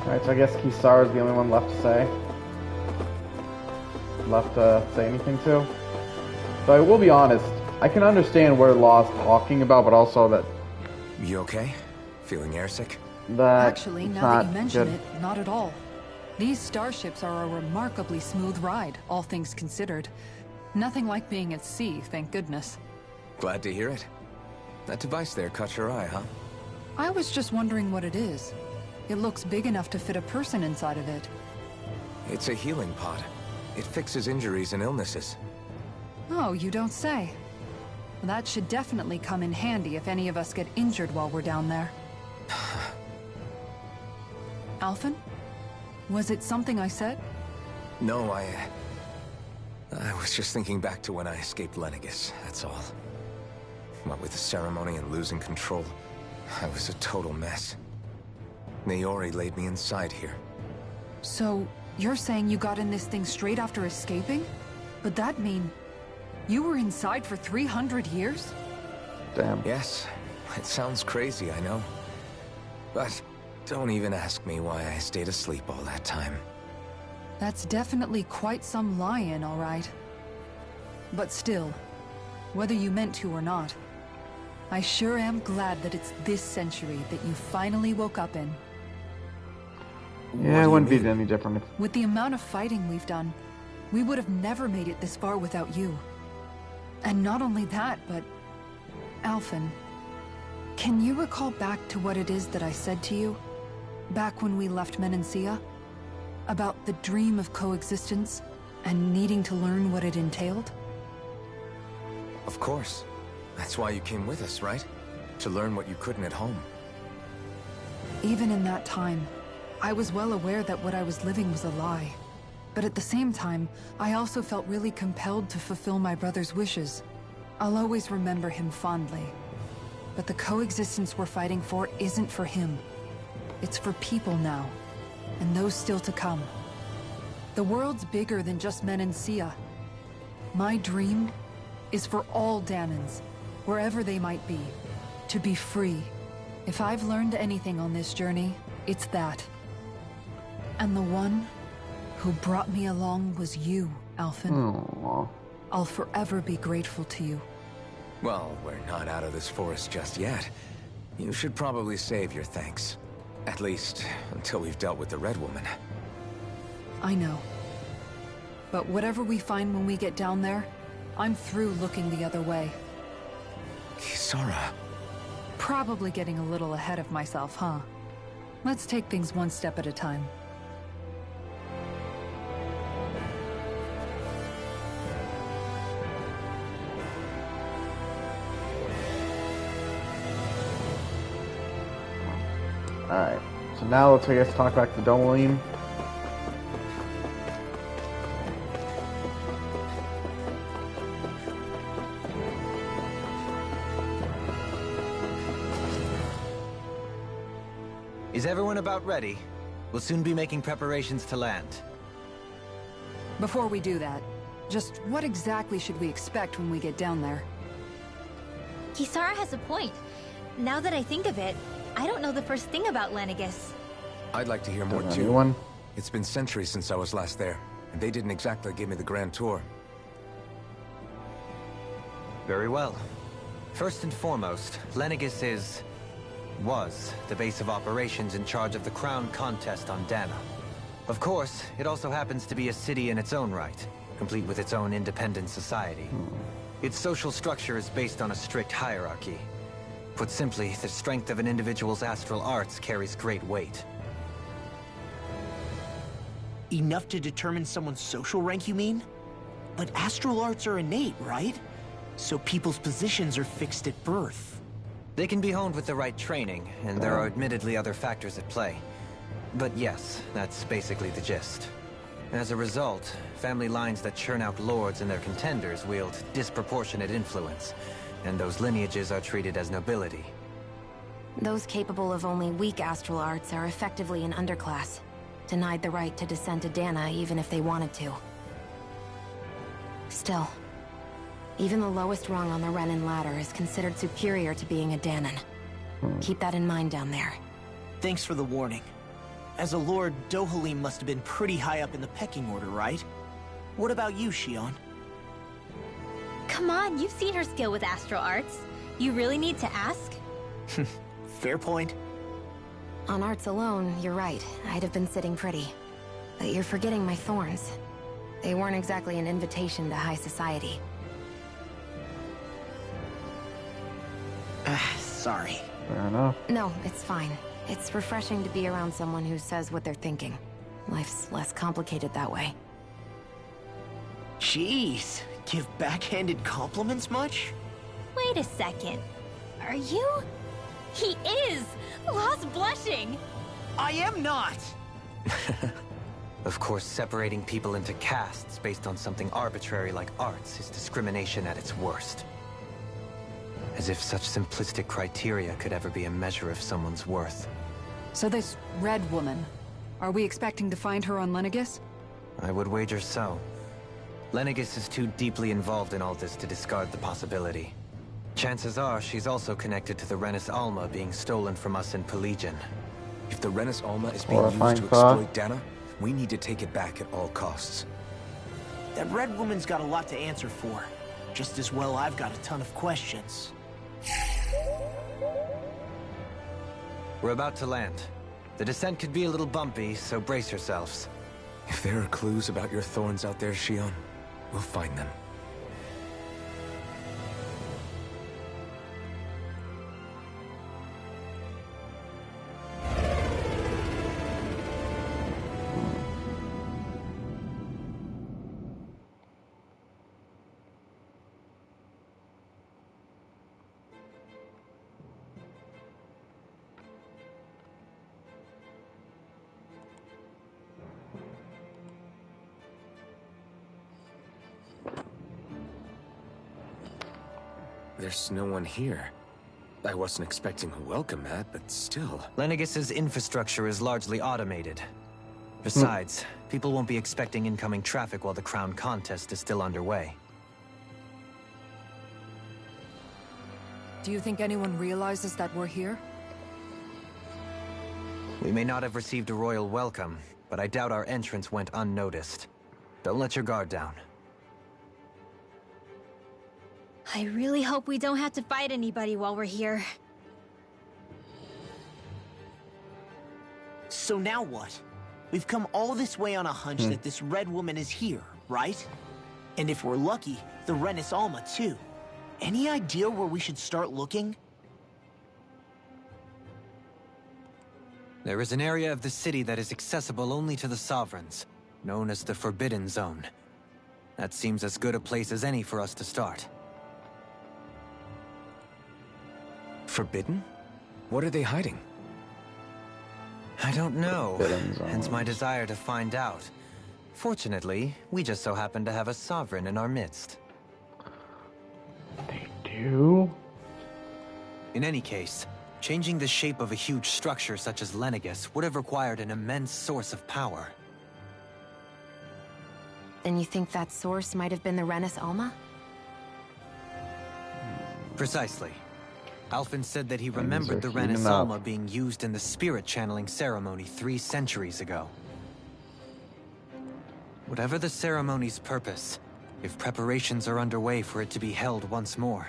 Alright, so I guess Kisara's the only one left to say. Left to say anything to. So I will be honest, I can understand where Law's talking about, but also that... You okay? Feeling airsick? That Actually, now that you mention it, not at all. These starships are a remarkably smooth ride, all things considered. Nothing like being at sea, thank goodness. Glad to hear it. That device there caught your eye, huh? I was just wondering what it is. It looks big enough to fit a person inside of it. It's a healing pod. It fixes injuries and illnesses. Oh, you don't say. That should definitely come in handy if any of us get injured while we're down there. Alphen? Was it something I said? No, I was just thinking back to when I escaped Lenegis, that's all. What with the ceremony and losing control, I was a total mess. Naori laid me inside here. So, you're saying you got in this thing straight after escaping? But that mean... you were inside for 300 years? Damn. Yes, it sounds crazy, I know. But don't even ask me why I stayed asleep all that time. That's definitely quite some lie-in, all right. But still, whether you meant to or not, I sure am glad that it's this century that you finally woke up in. Yeah, it wouldn't be any different. With the amount of fighting we've done, we would have never made it this far without you. And not only that, but... Alphen, can you recall back to what it is that I said to you? Back when we left Menancia? About the dream of coexistence, and needing to learn what it entailed? Of course. That's why you came with us, right? To learn what you couldn't at home. Even in that time, I was well aware that what I was living was a lie. But at the same time, I also felt really compelled to fulfill my brother's wishes. I'll always remember him fondly. But the coexistence we're fighting for isn't for him. It's for people now, and those still to come. The world's bigger than just Menancia. My dream is for all Dahnans, wherever they might be, to be free. If I've learned anything on this journey, it's that. And the one who brought me along was you, Alphen. Aww. I'll forever be grateful to you. Well, we're not out of this forest just yet. You should probably save your thanks. At least, until we've dealt with the Red Woman. I know. But whatever we find when we get down there, I'm through looking the other way. Kisara. Probably getting a little ahead of myself, huh? Let's take things one step at a time. Alright, so now let's, I guess, talk back to Domeline. Is everyone about ready? We'll soon be making preparations to land. Before we do that, just what exactly should we expect when we get down there? Kisara has a point. Now that I think of it, I don't know the first thing about Lenegis. I'd like to hear more too. Anyone? It's been centuries since I was last there, and they didn't exactly give me the grand tour. Very well. First and foremost, Lenegis was the base of operations in charge of the crown contest on Dahna. Of course, it also happens to be a city in its own right, complete with its own independent society. Its social structure is based on a strict hierarchy. Put simply, the strength of an individual's astral arts carries great weight. Enough to determine someone's social rank, you mean? But astral arts are innate, right? So people's positions are fixed at birth. They can be honed with the right training, and there are admittedly other factors at play. But yes, that's basically the gist. As a result, family lines that churn out lords and their contenders wield disproportionate influence, and those lineages are treated as nobility. Those capable of only weak astral arts are effectively an underclass, denied the right to descend to Dana even if they wanted to. Still, even the lowest rung on the Renan ladder is considered superior to being a Danan. Keep that in mind down there. Thanks for the warning. As a lord, Dohalim must have been pretty high up in the pecking order, right? What about you, Shionne? Come on, you've seen her skill with astral arts. You really need to ask? Fair point. On arts alone, you're right. I'd have been sitting pretty. But you're forgetting my thorns. They weren't exactly an invitation to high society. Sorry. Fair enough. No, it's fine. It's refreshing to be around someone who says what they're thinking. Life's less complicated that way. Jeez, give backhanded compliments much? Wait a second. Are you? He is! Lost blushing! I am not! Of course, separating people into castes based on something arbitrary like arts is discrimination at its worst. As if such simplistic criteria could ever be a measure of someone's worth. So this Red Woman, are we expecting to find her on Lenegis? I would wager so. Lenegis is too deeply involved in all this to discard the possibility. Chances are she's also connected to the Renis Alma being stolen from us in Pelegion. If the Renis Alma is being used to Horrifying thought. exploit Dana, we need to take it back at all costs. That Red Woman's got a lot to answer for. Just as well I've got a ton of questions. We're about to land. The descent could be a little bumpy, so brace yourselves. If there are clues about your thorns out there, Shionne, we'll find them. There's no one here. I wasn't expecting a welcome mat, but still. Lenegis's infrastructure is largely automated. Besides, people won't be expecting incoming traffic while the crown contest is still underway. Do you think anyone realizes that we're here? We may not have received a royal welcome, but I doubt our entrance went unnoticed. Don't let your guard down. I really hope we don't have to fight anybody while we're here. So now what? We've come all this way on a hunch that this Red Woman is here, right? And if we're lucky, the Renis Alma too. Any idea where we should start looking? There is an area of the city that is accessible only to the Sovereigns, known as the Forbidden Zone. That seems as good a place as any for us to start. Forbidden? What are they hiding? I don't know, Forbidden Zone. hence my desire to find out. Fortunately, we just so happen to have a Sovereign in our midst. They do? In any case, changing the shape of a huge structure such as Lenegis would have required an immense source of power. Then you think that source might have been the Renis Alma? Precisely. Alphen said that he remembered the heating Renis up. Alma being used in the spirit channeling ceremony 3 centuries ago. Whatever the ceremony's purpose, if preparations are underway for it to be held once more,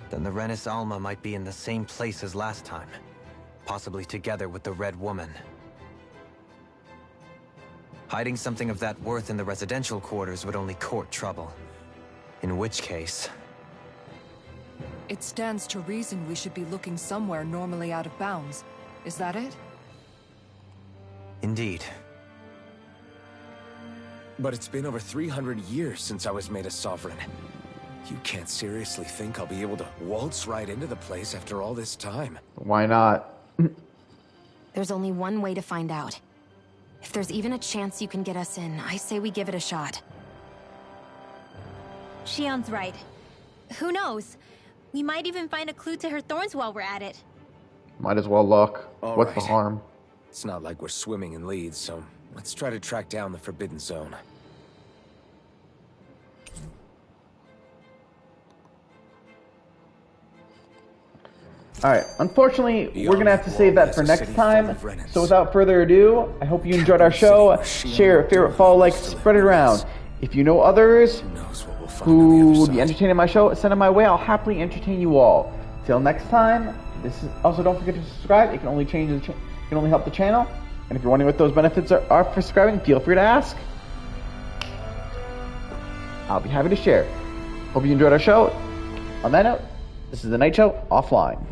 then the Renis Alma might be in the same place as last time, possibly together with the Red Woman. Hiding something of that worth in the residential quarters would only court trouble. In which case... It stands to reason we should be looking somewhere normally out of bounds. Is that it? Indeed. But it's been over 300 years since I was made a sovereign. You can't seriously think I'll be able to waltz right into the place after all this time. Why not? There's only one way to find out. If there's even a chance you can get us in, I say we give it a shot. Shionne's right. Who knows? We might even find a clue to her thorns while we're at it. Might as well look. All What's the right. harm? It's not like we're swimming in leads, so let's try to track down the Forbidden Zone. Alright, unfortunately, we're gonna have to save that for next time. So without further ado, I hope you enjoyed our show. Share, favorite, follow, like, spread it around. If you know others who would be entertained in my show, send them my way. I'll happily entertain you all. Till next time, this is also don't forget to subscribe. It can only change the it can only help the channel. And if you're wondering what those benefits are for subscribing, feel free to ask. I'll be happy to share. Hope you enjoyed our show. On that note, this is The Night Show, offline.